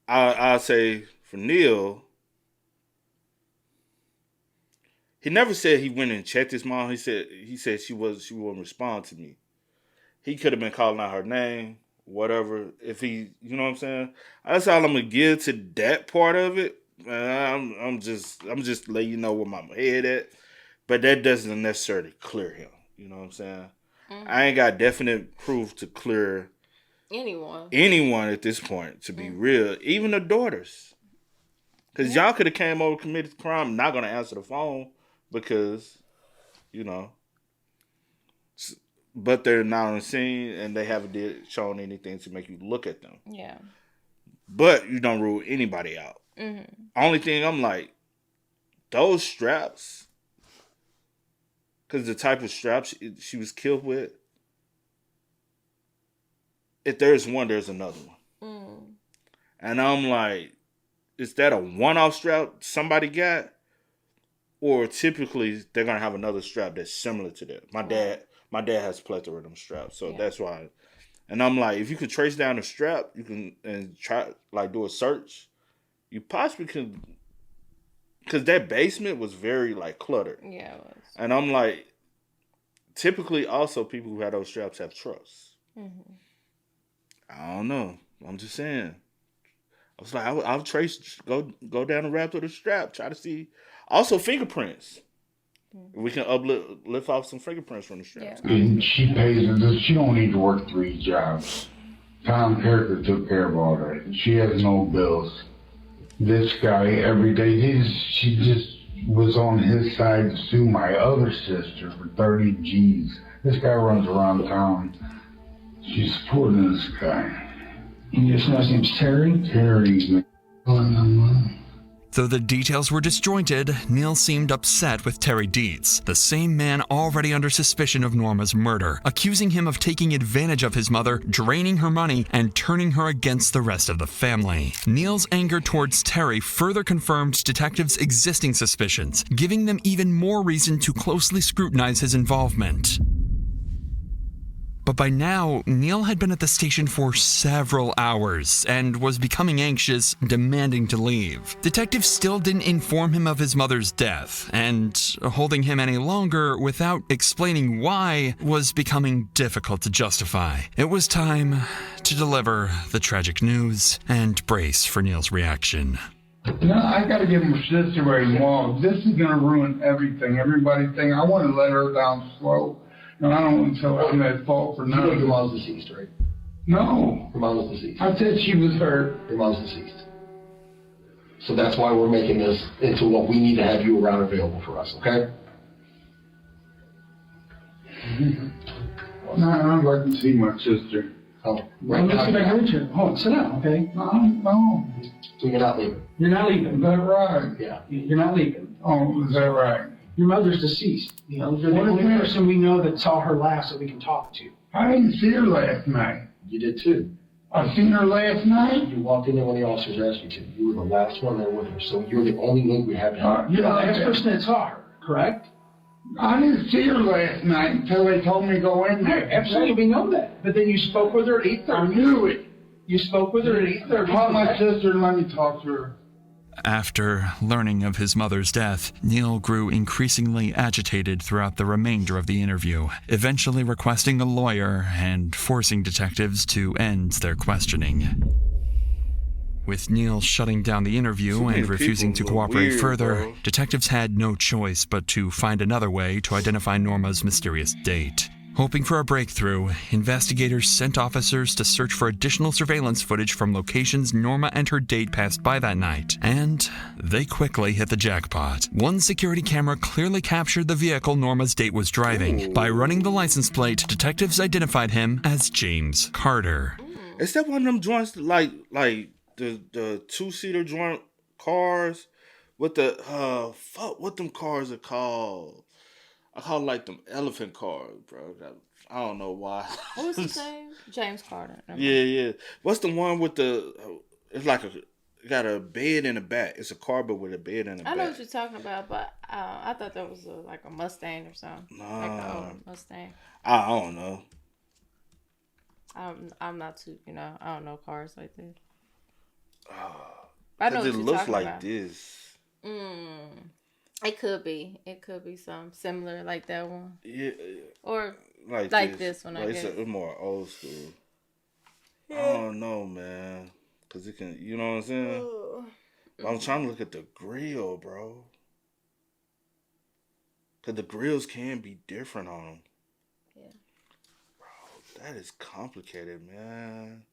I'll say for Neil, he never said he went and checked his mom. He said she wouldn't respond to me. He could have been calling out her name, whatever. If he, you know what I'm saying? That's all I'm gonna give to that part of it. I'm just letting you know where my head at. But that doesn't necessarily clear him. You know what I'm saying? Mm-hmm. I ain't got definite proof to clear anyone at this point, to be real. Even the daughters. Because y'all could have came over, committed the crime, not going to answer the phone because, you know. But they're not on the scene and they haven't shown anything to make you look at them. Yeah. But you don't rule anybody out. Only thing I'm like, those straps, because the type of straps she was killed with, if there's one, there's another one. And I'm like, is that a one-off strap somebody got? Or typically they're going to have another strap that's similar to that. My dad has a plethora of them straps, so that's why. And I'm like, if you could trace down the strap, you can and try like do a search. You possibly could, because that basement was very like cluttered. Yeah, it was. And I'm like, typically also people who have those straps have trusts. I don't know. I'm just saying. I was like, I'll trace, go down the raft of the strap, try to see. Also fingerprints. We can lift off some fingerprints from the strap. And she pays her. She don't need to work 3 jobs. Tom Parker took care of all that. She has no bills. This guy, every day, she just was on his side to sue my other sister for 30 G's. This guy runs around town. She's supporting this guy. You just know his name's Terry? Terry. Though the details were disjointed, Neil seemed upset with Terry Dietz, the same man already under suspicion of Norma's murder, accusing him of taking advantage of his mother, draining her money, and turning her against the rest of the family. Neil's anger towards Terry further confirmed detectives' existing suspicions, giving them even more reason to closely scrutinize his involvement. But by now, Neil had been at the station for several hours and was becoming anxious, demanding to leave. Detectives still didn't inform him of his mother's death, and holding him any longer without explaining why was becoming difficult to justify. It was time to deliver the tragic news and brace for Neil's reaction. No, I gotta give my sister where he wants. This is gonna ruin everything. Everybody think I want to let her down slow. And I don't want to tell I'm at fault for nothing. Your mom's deceased, right? No. Your mom was deceased. I said she was hurt. Your mom's deceased. So that's why we're making this into what we need to have you around available for us, okay? No, I'd like to see my sister. Oh, Right now. Let's get back over to Hold on, sit down, okay? No. So you're not leaving? You're not leaving. Is that right? Yeah. You're not leaving. Oh, is that right? Your mother's deceased. You know, you're the only person we know that saw her last that we can talk to. I didn't see her last night. You did too. I seen her last night. You walked in there when the officers asked you to. You were the last one there with her, so you're the only link we have to have. You're the last person that saw her, correct? I didn't see her last night until they told me to go in there. Absolutely, we know that. But then you spoke with her at 8:30. I knew it. You spoke with her at 8:30. Call my sister and let me talk to her. After learning of his mother's death, Neil grew increasingly agitated throughout the remainder of the interview, eventually requesting a lawyer and forcing detectives to end their questioning. With Neil shutting down the interview and refusing to cooperate further, detectives had no choice but to find another way to identify Norma's mysterious date. Hoping for a breakthrough, investigators sent officers to search for additional surveillance footage from locations Norma and her date passed by that night, and they quickly hit the jackpot. One security camera clearly captured the vehicle Norma's date was driving. By running the license plate, detectives identified him as James Carter. Is that one of them joints like the two-seater joint cars with the what them cars are called? I call it like them elephant cars, bro. I don't know why. What was his name? James Carter. Yeah. What's the one with the? It's like it got a bed in the back. It's a car, but with a bed in the back. I know what you're talking about, but I thought that was like a Mustang or something. Nah. Like an old Mustang. I don't know. I'm not too, I don't know cars like that. I know what it you're looks talking like about. this. It could be. It could be something similar like that one. Yeah. Or like this one, I guess. It's more old school. I don't know, man. Because it can, you know what I'm saying? I'm trying to look at the grill, bro. Because the grills can be different on them. Yeah. Bro, that is complicated, man.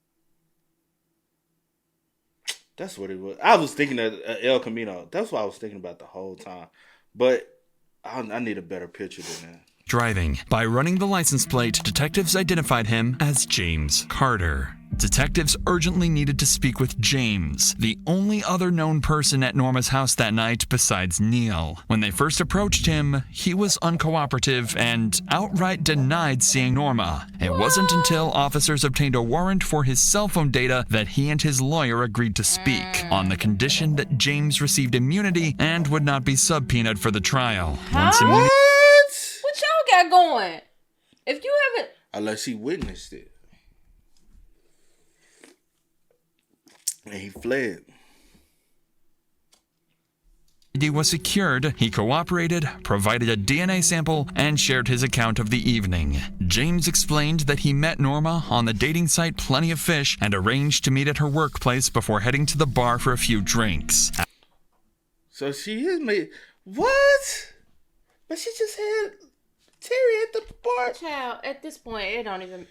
That's what it was. I was thinking of El Camino. That's what I was thinking about the whole time. But I need a better picture than that. driving. By running the license plate, detectives identified him as James Carter. Detectives urgently needed to speak with James, the only other known person at Norma's house that night besides Neil. When they first approached him, he was uncooperative and outright denied seeing Norma. It wasn't until officers obtained a warrant for his cell phone data that he and his lawyer agreed to speak, on the condition that James received immunity and would not be subpoenaed for the trial. Once immunity- What y'all got going? If you haven't... Unless he witnessed it. And he fled. Was secured, he cooperated, provided a DNA sample, and shared his account of the evening. James explained that he met Norma on the dating site Plenty of Fish and arranged to meet at her workplace before heading to the bar for a few drinks. So she is made... What? But she just had Terry at the bar. Child, at this point, it don't even...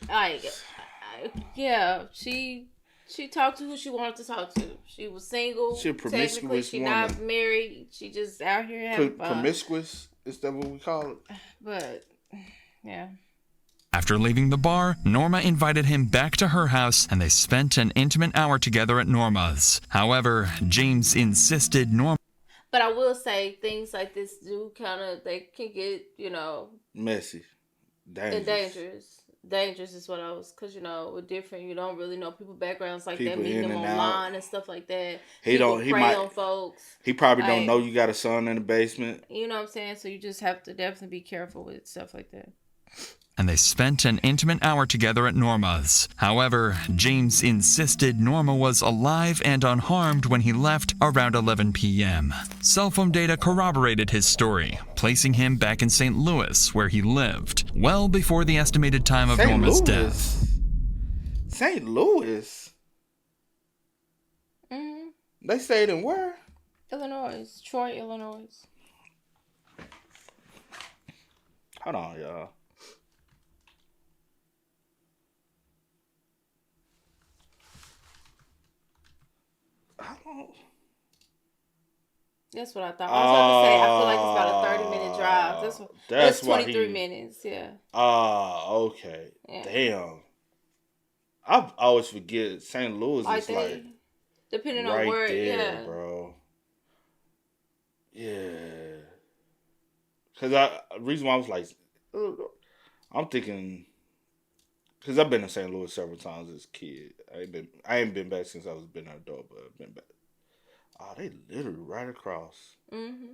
yeah, She talked to who she wanted to talk to. She was single. She a promiscuous Technically, she woman. not married. She just out here having fun. Promiscuous? Is that what we call it? But, yeah. After leaving the bar, Norma invited him back to her house and they spent an intimate hour together at Norma's. However, James insisted Norma... But I will say, things like this do kind of, they can get, messy. And dangerous is what I was, because we're different. You don't really know people's backgrounds like People that, meeting them in and online out. and stuff like that. He might on folks. He probably don't know you got a son in the basement. You know what I'm saying? So you just have to definitely be careful with stuff like that. And they spent an intimate hour together at Norma's. However, James insisted Norma was alive and unharmed when he left around 11 p.m. Cell phone data corroborated his story, placing him back in St. Louis, where he lived, well before the estimated time of Norma's death. St. Louis? Mm-hmm. They stayed in where? Illinois. Troy, Illinois. Hold on, y'all. That's what I thought. I was about to say, I feel like it's about a 30-minute drive. That's 23 minutes, yeah. Okay. Yeah. Damn. I always forget St. Louis is like depending right on where, there, bro. Yeah. Because the reason why I was like, I'm thinking, because I've been to St. Louis several times as a kid. I ain't been back since I was been an adult, but I've been back. Oh, they literally right across. Mm-hmm.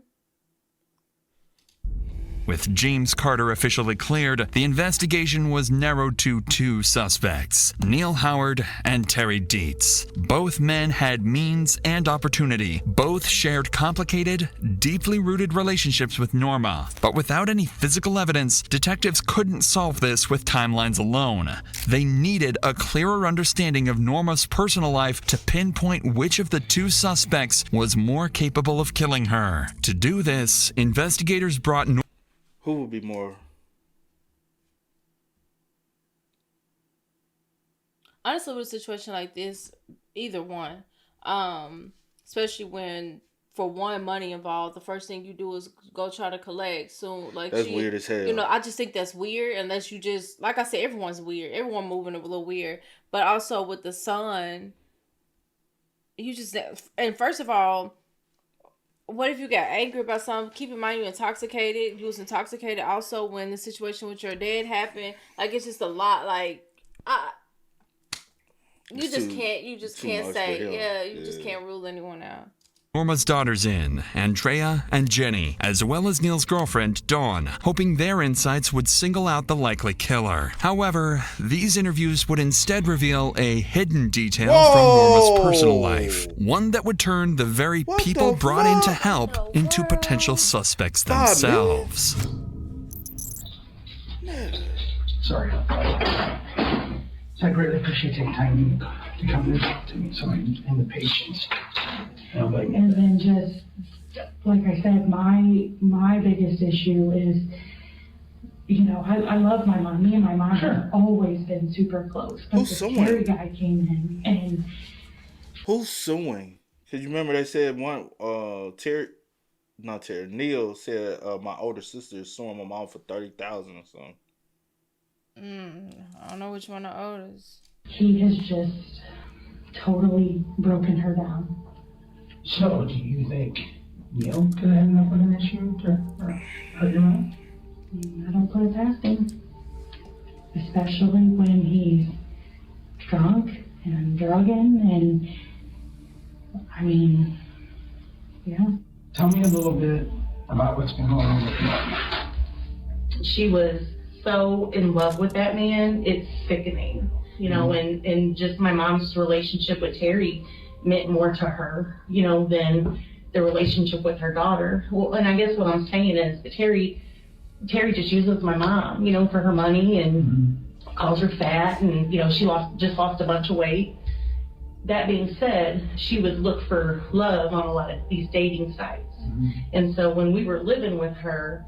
With James Carter officially cleared, the investigation was narrowed to two suspects, Neil Howard and Terry Dietz. Both men had means and opportunity. Both shared complicated, deeply rooted relationships with Norma. But without any physical evidence, detectives couldn't solve this with timelines alone. They needed a clearer understanding of Norma's personal life to pinpoint which of the two suspects was more capable of killing her. To do this, investigators brought Who would be more? Honestly, with a situation like this, either one. Especially when, for one, money involved, the first thing you do is go try to collect. So, that's weird as hell. I just think that's weird unless you just, like I said, everyone's weird. Everyone moving a little weird. But also with the son, you just, and first of all, what if you got angry about something? Keep in mind you intoxicated. You was intoxicated also when the situation with your dad happened. Like, it's just a lot. Like, you just can't say, just can't rule anyone out. Norma's daughters in, Andrea and Jenny, as well as Neil's girlfriend, Dawn, hoping their insights would single out the likely killer. However, these interviews would instead reveal a hidden detail from Norma's personal life, one that would turn the very people brought in to help into potential suspects themselves. Sorry. I greatly appreciate taking time to come and talk to me, so I'm in the patience. And then just, like I said, my biggest issue is, I love my mom. Me and my mom have always been super close. But Who's the suing? Terry guy came in and... Who's suing? Because you remember they said one, Terry... not Terry. Neil said my older sister is suing my mom for $30,000 or something. I don't know which one the oldest. He has just totally broken her down. So, do you think Neil could have enough of an issue to hurt your mom? I don't put it past him. Especially when he's drunk and drugging and, I mean, yeah. Tell me a little bit about what's been going on with your mom. She was so in love with that man, it's sickening. You know, and just my mom's relationship with Terry meant more to her, you know, than the relationship with her daughter. Well, and I guess what I'm saying is that Terry just uses my mom, you know, for her money and calls her fat, and, you know, she just lost a bunch of weight. That being said, she would look for love on a lot of these dating sites. And so when we were living with her,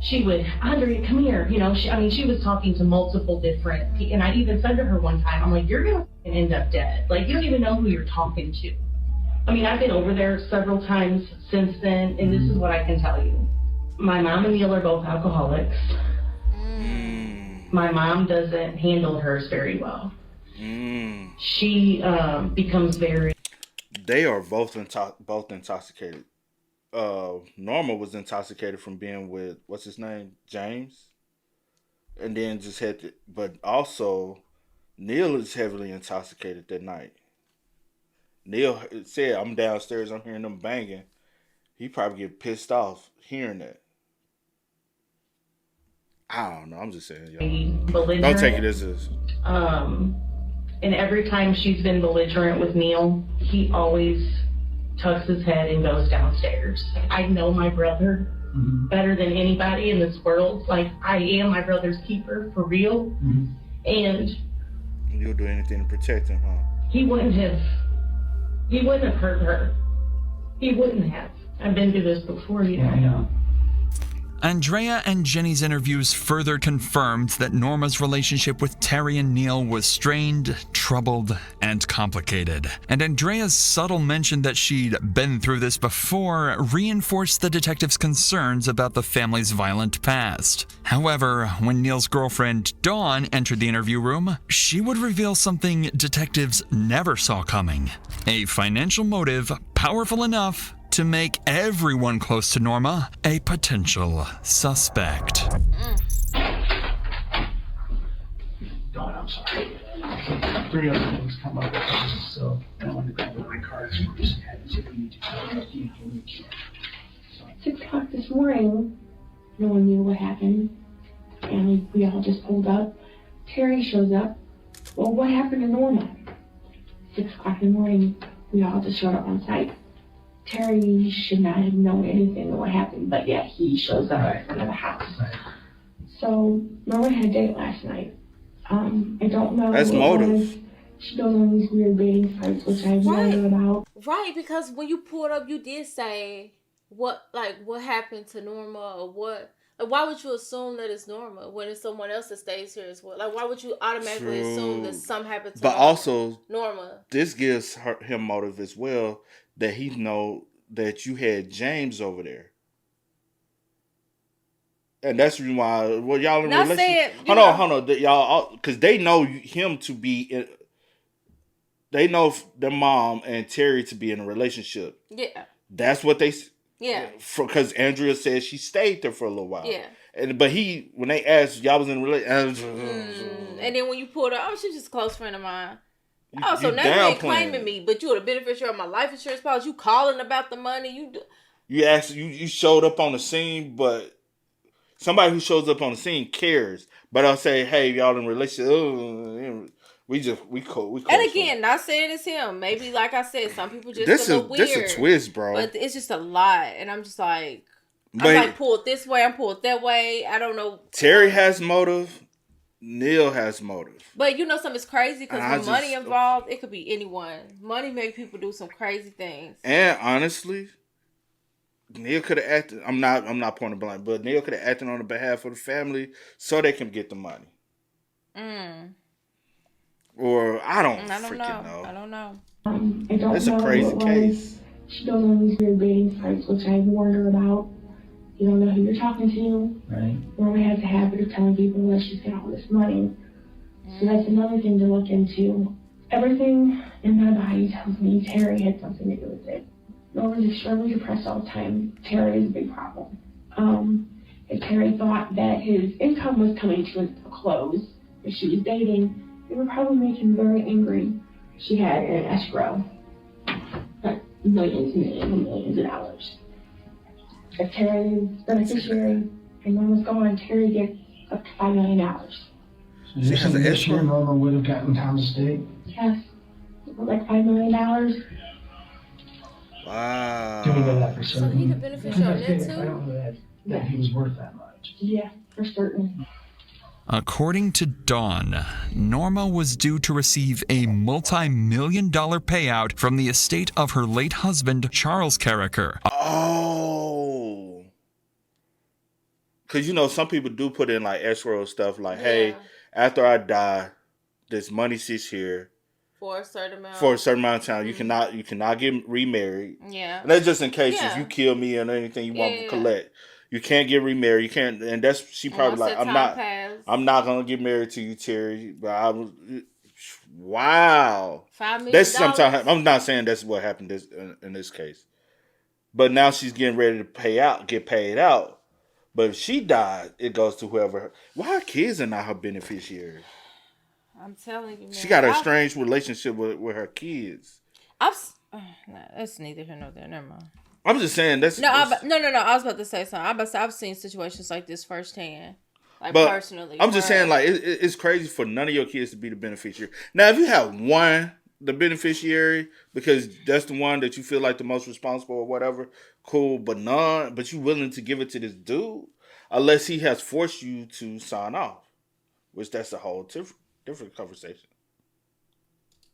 she would, Andre, come here. You know, she was talking to multiple different people. And I even said to her one time, I'm like, you're going to end up dead. Like, you don't even know who you're talking to. I mean, I've been over there several times since then, and this is what I can tell you. My mom and Neil are both alcoholics. My mom doesn't handle hers very well. She becomes very... They are both intoxicated. Norma was intoxicated from being with, what's his name, James, and then just had to, but also Neil is heavily intoxicated that night. Neil said, I'm downstairs, I'm hearing them banging. He probably get pissed off hearing that. I don't know, I'm just saying, y'all. Don't take it as this. And every time she's been belligerent with Neil, he always tucks his head and goes downstairs. I know my brother better than anybody in this world. Like, I am my brother's keeper, for real. And you'll do anything to protect him, huh? He wouldn't have hurt her. He wouldn't have. I've been through this before, you know. Yeah. Andrea and Jenny's interviews further confirmed that Norma's relationship with Terry and Neil was strained, troubled, and complicated. And Andrea's subtle mention that she'd been through this before reinforced the detective's concerns about the family's violent past. However, when Neil's girlfriend, Dawn, entered the interview room, she would reveal something detectives never saw coming. A financial motive powerful enough to make everyone close to Norma a potential suspect. Dawn, I'm sorry. 3 other things come up, so I don't want to grab my cards. We just had to need to talk about you. 6 o'clock this morning, no one knew what happened, and we all just pulled up. Terry shows up. Well, what happened to Norma? 6 o'clock in the morning, we all just showed up on site. Terry should not have known anything of what happened, but yet he shows up in front of the house. So Norma had a date last night. I don't know. That's motive. She goes on these weird dating sites, which I've known about. Right, because when you pulled up, you did say what happened to Norma, or what. Like, why would you assume that it's Norma when it's someone else that stays here as well? Like, why would you automatically assume that something happened to But also, Norma? This gives him motive as well, that he know that you had James over there. And that's the reason why, well, y'all in a relationship. Hold on. Y'all, because they know him to be, they know their mom and Terry to be in a relationship. Yeah. That's what they... Yeah. Because Andrea said she stayed there for a little while. Yeah. But when they asked, y'all was in a relationship. And then when you pulled her, oh, she's just a close friend of mine. So you now you ain't claiming me, but you were the beneficiary of my life insurance policy. You calling about the money. You showed up on the scene, but somebody who shows up on the scene cares. But I'll say, hey, y'all in a relationship. We cool. And again, not saying it's him. Maybe, like I said, some people just a little weird. This a twist, bro. But it's just a lot, and I'm just like, I'm like pulled this way, I'm pulled that way. I don't know. Terry has motive. Neil has motive. But you know something's crazy because with money involved, it could be anyone. Money make people do some crazy things. And honestly, Neil could have acted. I'm not pointing blank, but Neil could have acted on the behalf of the family so they can get the money. Or I don't freaking know. I don't know. I don't It's know a crazy who it case. She goes on these weird dating sites, which I warned her about. You don't know who you're talking to. Right. Norma has a habit of telling people where she's got all this money. So that's another thing to look into. Everything in my body tells me Terry had something to do with it. Norma's extremely depressed all the time. Terry is a big problem. If Terry thought that his income was coming to a close, if she was dating, it would probably make him very angry. She had an escrow, millions of dollars. If Terry is beneficiary and Norma's gone, Terry gets up to $5 million. So you're saying this year Norma would have gotten Tom's estate? Yes, like $5 million. Wow. Do we know that for certain? So he the beneficiary on that I too? don't know that he was worth that much. Yeah, for certain. According to Dawn, Norma was due to receive a multi-million-dollar payout from the estate of her late husband, Charles Carricker. Oh. Because, you know, some people do put in, like, escrow stuff, like, hey, after I die, this money sits here. For a certain amount. For a certain amount of time. You cannot get remarried. Yeah. And that's just in case if you kill me or anything you want to collect. You can't get remarried. You can't, and that's she probably like. I'm not gonna get married to you, Terry. But I was, wow. $5 million. That's sometimes. I'm not saying that's what happened in this case, but now she's getting ready to get paid out. But if she died, it goes to whoever. Why her kids are not her beneficiaries? I'm telling you, man. She got a strange relationship with her kids. That's neither here nor there. Never mind. I'm just saying that's no. I was about to say something. I've seen situations like this firsthand, personally. I'm just saying, like it's crazy for none of your kids to be the beneficiary. Now, if you have the beneficiary, because that's the one that you feel like the most responsible or whatever, cool. But you willing to give it to this dude, unless he has forced you to sign off, which that's a whole different conversation.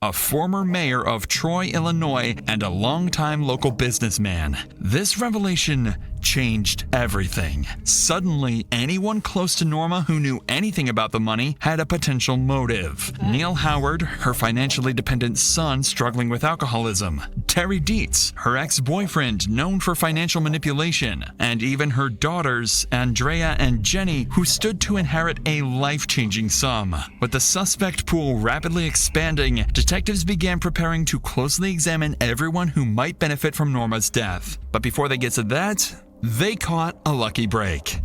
A former mayor of Troy, Illinois, and a longtime local businessman. This revelation changed everything. Suddenly, anyone close to Norma who knew anything about the money had a potential motive. Neil Howard, her financially dependent son struggling with alcoholism. Terry Dietz, her ex-boyfriend known for financial manipulation. And even her daughters, Andrea and Jenny, who stood to inherit a life-changing sum. With the suspect pool rapidly expanding, detectives began preparing to closely examine everyone who might benefit from Norma's death. But before they get to that, they caught a lucky break.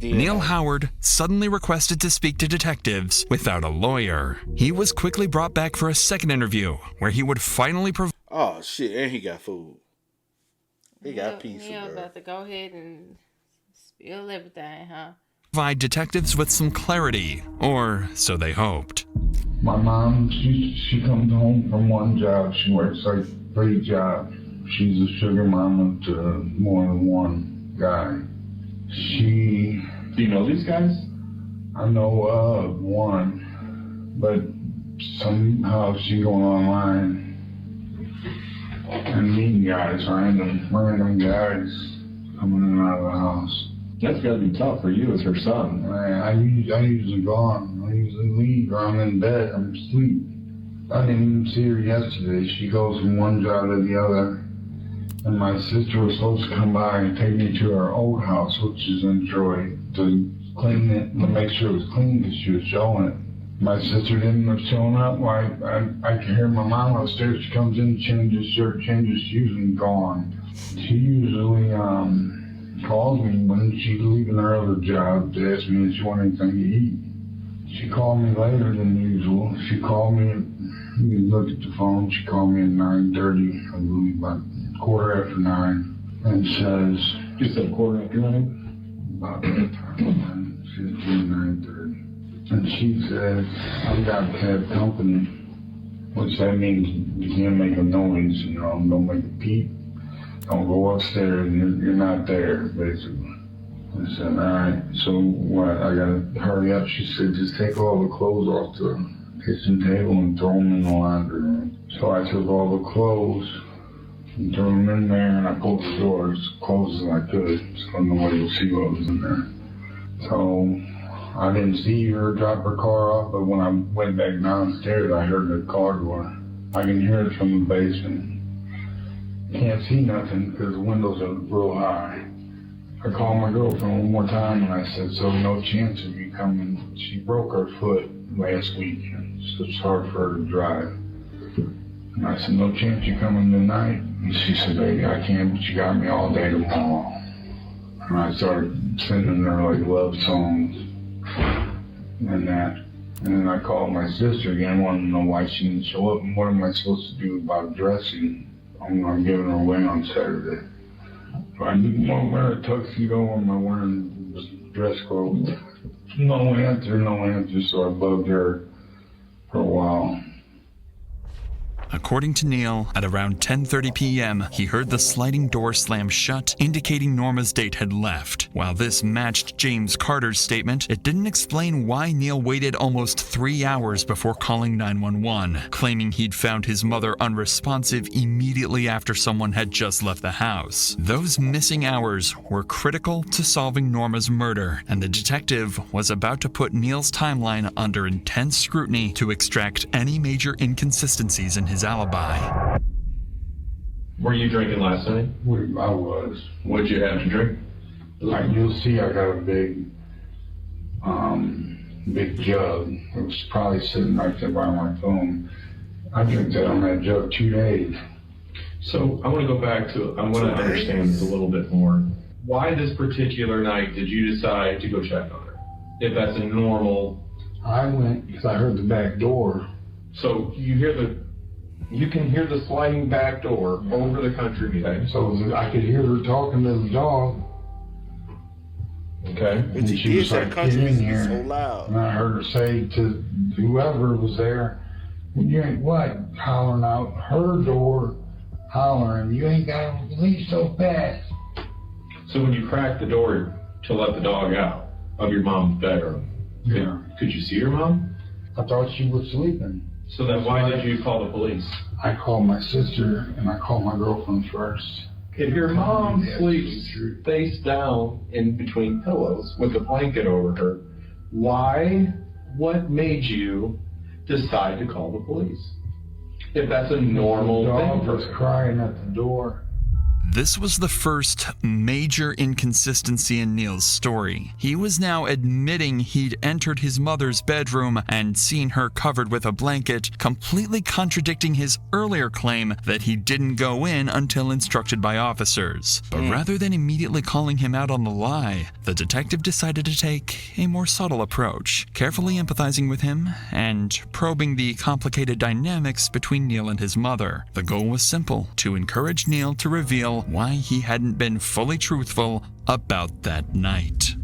Neil Howard suddenly requested to speak to detectives without a lawyer. He was quickly brought back for a second interview, where he would finally provide... Oh, shit, and he got food. He got pizza, Yeah, about to go ahead and spill everything, huh? Provide detectives with some clarity, or so they hoped. My mom, she comes home from one job. She works like 3 jobs. She's a sugar mama to more than one guy. Do you know these guys? I know of one, but somehow she going online and meeting guys, random guys coming in and out of the house. That's gotta be tough for you as her son. I usually gone. I usually leave or I'm in bed. I'm asleep. I didn't even see her yesterday. She goes from one job to the other. And my sister was supposed to come by and take me to her old house, which is in Troy, to clean it, to make sure it was clean because she was showing it. My sister didn't have shown up. I can hear my mom upstairs. She comes in, changes shirt, changes shoes, and gone. She usually calls me when she's leaving her other job to ask me if she wants anything to eat. She called me later than usual. She called me, you can look at the phone, she called me at 9:30, I believe, about 9:15, and says... You said 9:15? About that time, 9:30. And she said, I've got to have company, which that means you can't make a noise, don't make a peep. Don't go upstairs, you're not there, basically. I said, all right, so what, I gotta hurry up. She said, just take all the clothes off the kitchen table and throw them in the laundry room. So I took all the clothes and threw them in there, and I pulled the door as close as I could, so nobody would see what was in there. So I didn't see her drop her car off, but when I went back downstairs, I heard the car door. I can hear it from the basement. Can't see nothing because the windows are real high. I called my girlfriend one more time and I said, so no chance of you coming. She broke her foot last week, so it's hard for her to drive. And I said, no chance you coming tonight? And she said, baby, I can't, but you got me all day tomorrow. And I started sending her like love songs and that. And then I called my sister again, wanted to know why she didn't show up and what am I supposed to do about dressing. I'm giving her away on Saturday. So I didn't want to wear a tuxedo or am I wearing dress clothes? No answer, so I bugged her for a while. According to Neil, at around 10:30 p.m., he heard the sliding door slam shut, indicating Norma's date had left. While this matched James Carter's statement, it didn't explain why Neil waited almost 3 hours before calling 911, claiming he'd found his mother unresponsive immediately after someone had just left the house. Those missing hours were critical to solving Norma's murder, and the detective was about to put Neil's timeline under intense scrutiny to extract any major inconsistencies in his alibi. Were you drinking last night? I was. What'd you have to drink? Like you'll see, I got a big jug. It was probably sitting right there by my phone. I drank that on that jug 2 days. So I want to go back to, I want to understand this a little bit more. Why this particular night did you decide to go check on her? If that's a normal... I went because I heard the back door. So you can hear the sliding back door over the country music. So I could hear her talking to the dog. Okay. And she was like, get in here. So loud. And I heard her say to whoever was there, you ain't what? Hollering out her door, hollering, you ain't got to leave so fast. So when you cracked the door to let the dog out of your mom's bedroom, could you see your mom? I thought she was sleeping. So then why did you call the police? I called my sister and I called my girlfriend first. If your mom sleeps face down in between pillows with a blanket over her, what made you decide to call the police? If that's a normal thing. The dog was crying at the door. This was the first major inconsistency in Neil's story. He was now admitting he'd entered his mother's bedroom and seen her covered with a blanket, completely contradicting his earlier claim that he didn't go in until instructed by officers. But rather than immediately calling him out on the lie, the detective decided to take a more subtle approach, carefully empathizing with him and probing the complicated dynamics between Neil and his mother. The goal was simple: to encourage Neil to reveal why he hadn't been fully truthful about that night.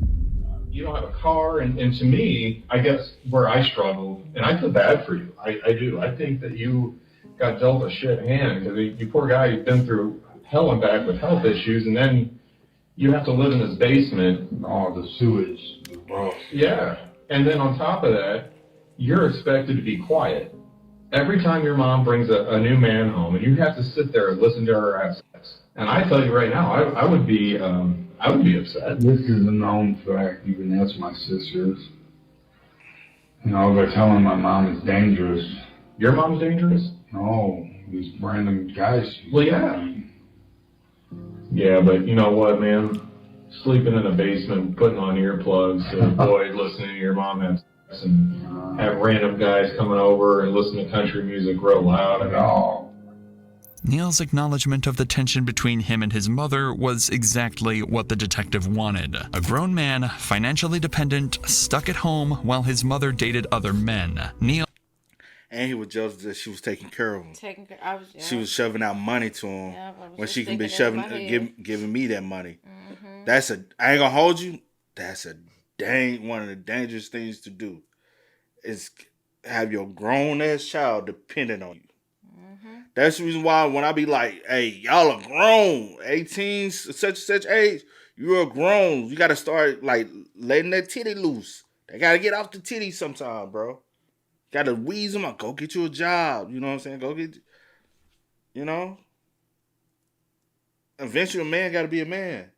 You don't have a car, and to me, I guess where I struggle, and I feel bad for you, I do. I think that you got dealt a shit hand, because you poor guy, you've been through hell and back with health issues, and then you have to live in this basement. Oh, the sewage, the gross. Yeah, and then on top of that, you're expected to be quiet. Every time your mom brings a new man home, and you have to sit there and listen to her have sex. And I tell you right now, I would be upset. This is a known fact. You can ask my sisters. You know, they're telling my mom is dangerous. Your mom's dangerous? No, these random guys. Well, yeah. Yeah, but you know what, man? Sleeping in a basement, putting on earplugs to avoid listening to your mom have sex, and have random guys coming over and listen to country music real loud. I mean, Neil's acknowledgement of the tension between him and his mother was exactly what the detective wanted. A grown man, financially dependent, stuck at home while his mother dated other men. Neil... And he was jealous that she was taking care of him. She was shoving out money to him when she can be giving me that money. Mm-hmm. I ain't gonna hold you, that's one of the dangerous things to do. Is have your grown-ass child dependent on you. That's the reason why when I be like, hey, y'all are grown, 18, such and such age, you're grown. You got to start, like, letting that titty loose. They got to get off the titty sometime, bro. Got to wheeze them out. Go get you a job. You know what I'm saying? Go get, you know? Eventually, a man got to be a man.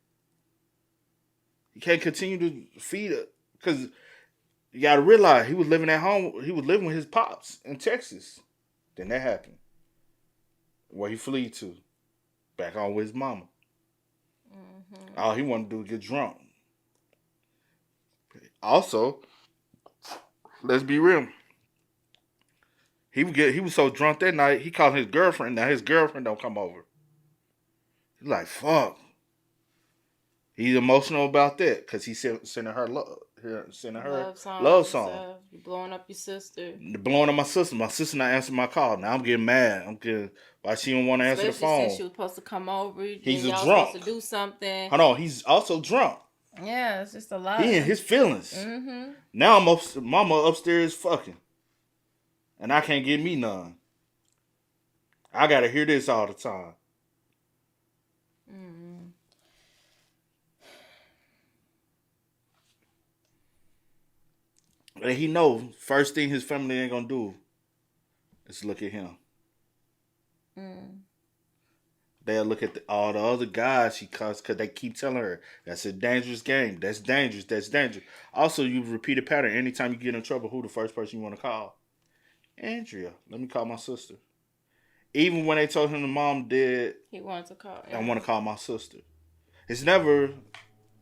You can't continue to feed it. Because you got to realize he was living at home. He was living with his pops in Texas. Then that happened. Where he fled to. back on with his mama. All he wanted to do was get drunk. Also, let's be real. He was so drunk that night, he called his girlfriend. Now his girlfriend don't come over. He's like, fuck. He's emotional about that because he's sending her love song. You blowing up your sister. Blowing up my sister. My sister not answering my call. Now I'm getting mad. Why she don't want to answer the phone? Since she was supposed to come over. He's y'all drunk. Supposed to do something. Hold on. He's also drunk. Yeah, it's just a lot. He in his feelings. Mm-hmm. Now mama upstairs fucking. And I can't get me none. I got to hear this all the time. And he knows first thing his family ain't gonna do is look at him. They'll look at all the other guys she cussed because they keep telling her that's a dangerous game. That's dangerous. That's dangerous. Also, you repeat a pattern. Anytime you get in trouble, who the first person you want to call? Andrea. Let me call my sister. Even when they told him the mom dead, he wanted to call. I want to call my sister. It's never,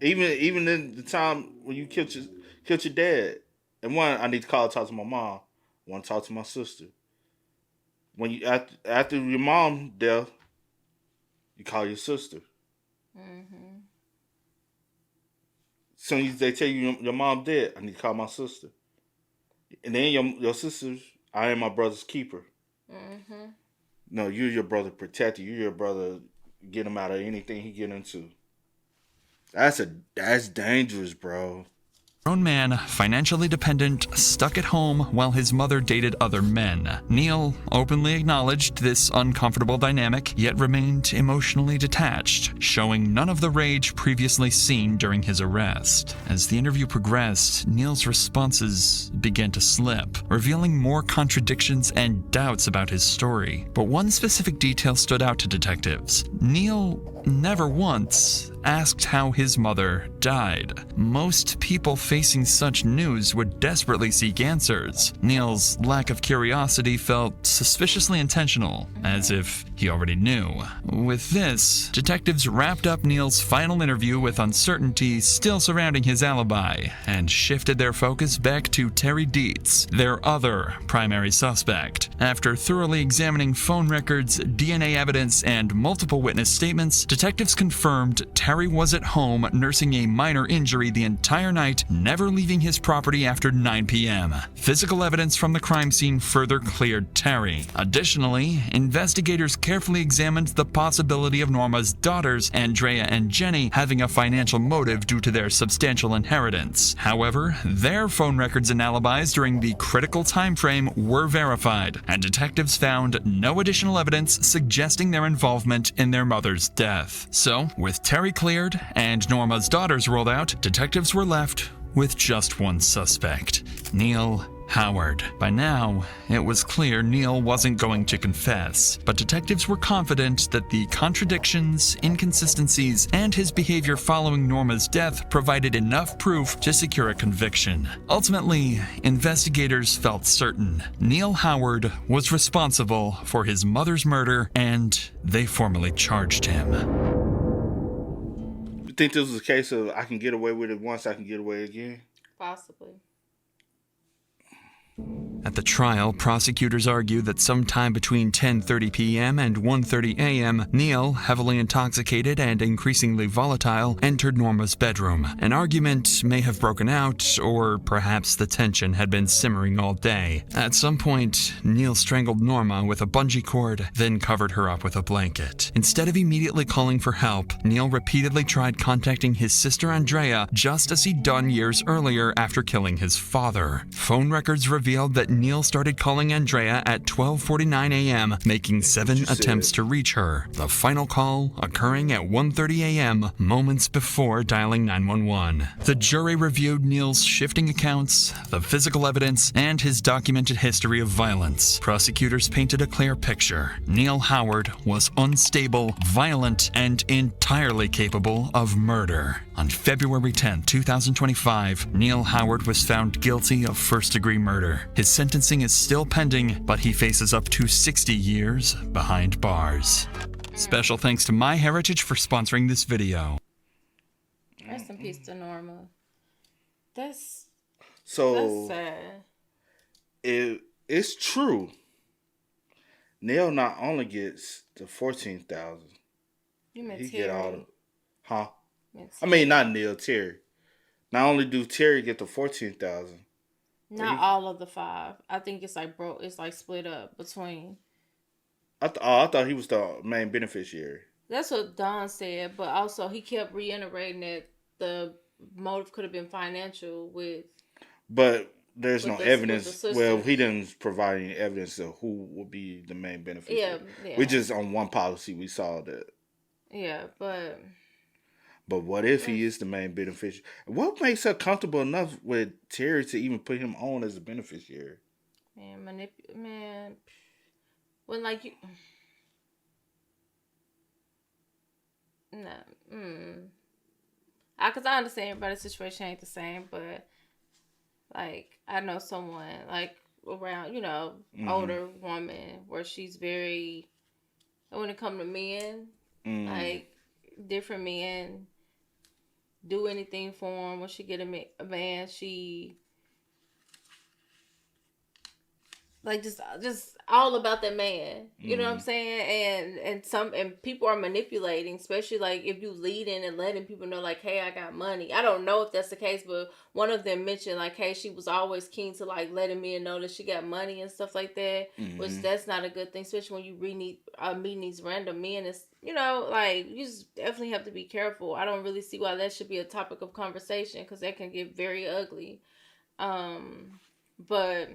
even in the time when you killed your dad. And one, I need to call, talk to my mom. I want to talk to my sister. When you after your mom death, you call your sister. Soon as they tell you your mom dead, I need to call my sister. And then your sisters, I am my brother's keeper. No, you're your brother protector. You're your brother get him out of anything he get into. That's dangerous, bro. Grown man, financially dependent, stuck at home while his mother dated other men. Neil openly acknowledged this uncomfortable dynamic, yet remained emotionally detached, showing none of the rage previously seen during his arrest. As the interview progressed, Neil's responses began to slip, revealing more contradictions and doubts about his story. But one specific detail stood out to detectives. Neil never once asked how his mother died. Most people facing such news would desperately seek answers. Neil's lack of curiosity felt suspiciously intentional, as if he already knew. With this, detectives wrapped up Neil's final interview with uncertainty still surrounding his alibi, and shifted their focus back to Terry Dietz, their other primary suspect. After thoroughly examining phone records, DNA evidence, and multiple witness statements, detectives confirmed Terry was at home nursing a minor injury the entire night, never leaving his property after 9 p.m. Physical evidence from the crime scene further cleared Terry. Additionally, investigators carefully examined the possibility of Norma's daughters, Andrea and Jenny, having a financial motive due to their substantial inheritance. However, their phone records and alibis during the critical time frame were verified, and detectives found no additional evidence suggesting their involvement in their mother's death. So, with Terry cleared and Norma's daughters ruled out, detectives were left with just one suspect, Neil Howard. By now, it was clear Neil wasn't going to confess, but detectives were confident that the contradictions, inconsistencies, and his behavior following Norma's death provided enough proof to secure a conviction. Ultimately, investigators felt certain Neil Howard was responsible for his mother's murder, and they formally charged him. You think this was a case of I can get away with it once, I can get away again? Possibly. At the trial, prosecutors argue that sometime between 10:30 p.m. and 1:30 a.m., Neil, heavily intoxicated and increasingly volatile, entered Norma's bedroom. An argument may have broken out, or perhaps the tension had been simmering all day. At some point, Neil strangled Norma with a bungee cord, then covered her up with a blanket. Instead of immediately calling for help, Neil repeatedly tried contacting his sister Andrea, just as he'd done years earlier after killing his father. Phone records revealed that Neil started calling Andrea at 12:49 a.m., making 7 attempts to reach her, the final call occurring at 1:30 a.m., moments before dialing 911. The jury reviewed Neil's shifting accounts, the physical evidence, and his documented history of violence. Prosecutors painted a clear picture. Neil Howard was unstable, violent, and entirely capable of murder. On February 10, 2025, Neil Howard was found guilty of first-degree murder. His sentencing is still pending, but he faces up to 60 years behind bars. Special thanks to MyHeritage for sponsoring this video. Rest in peace to Norma. That's sad. It's true. Neil not only gets the $14,000. You meant He Terry. get all the, huh? I mean, not Neil, Terry. Not only do Terry get the $14,000. Not all of the 5. I think it's like it's like split up between. I thought he was the main beneficiary. That's what Don said, but also he kept reiterating that the motive could have been financial with. But there's no evidence. Well, he didn't provide any evidence of who would be the main beneficiary. Yeah. We just on one policy we saw that. Yeah, but. But what if he is the main beneficiary? What makes her comfortable enough with Terry to even put him on as a beneficiary? Man, when like you, because I understand everybody's situation ain't the same, but like I know someone like around, older woman where she's very, when it comes to men, like different men do anything for him. When she get a man, she like just all about that man. You know what I'm saying? And people are manipulating, especially like if you leading and letting people know like, hey, I got money. I don't know if that's the case, but one of them mentioned like, hey, she was always keen to like letting men know that she got money and stuff like that, which that's not a good thing, especially when you meeting these random men. It's, like you just definitely have to be careful. I don't really see why that should be a topic of conversation because that can get very ugly. But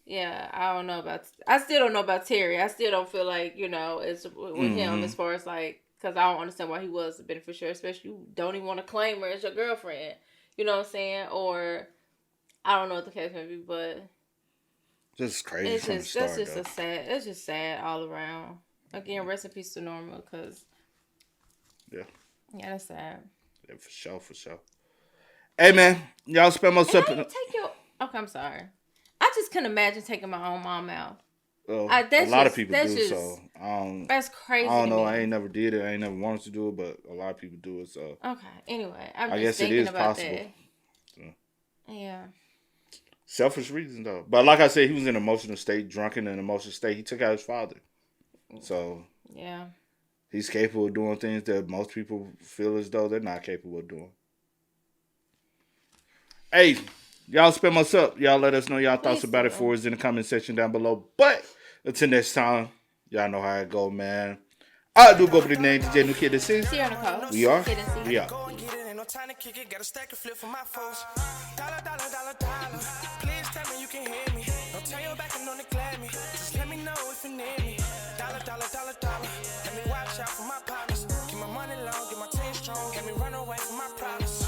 yeah, I still don't know about Terry. I still don't feel like, it's with him as far as like, because I don't understand why he was a beneficiary, especially you don't even want to claim her as your girlfriend. You know what I'm saying? Or I don't know what the case may be, but just crazy from the start. It's just sad all around. Again, rest in peace to Norma, because yeah, that's sad. Yeah, for sure. Hey man, y'all spend most up. Okay, I'm sorry. I just couldn't imagine taking my own mom out. Well, a lot of people do just, so. That's crazy. I don't know. I ain't never did it. I ain't never wanted to do it, but a lot of people do it. So okay. Anyway, I guess it is possible. So. Yeah. Selfish reasons though, but like I said, he was in an emotional state, drunken in an emotional state. He took out his father, so yeah, he's capable of doing things that most people feel as though they're not capable of doing. Hey. Y'all spam us up. Y'all let us know y'all thoughts about it for us in the comment section down below. But until next time, y'all know how it go, man. I do go by the name DJ New Kid and C. We are. We are. Time to kick it, got a stack of flip for my folks. Dollar. Please tell me you can hear me. Don't turn your back and don't neglect me. Just let me know if you need me. Dollar. Let me watch out for my partners. Keep my money long, get my team strong. Let me run away from my problems.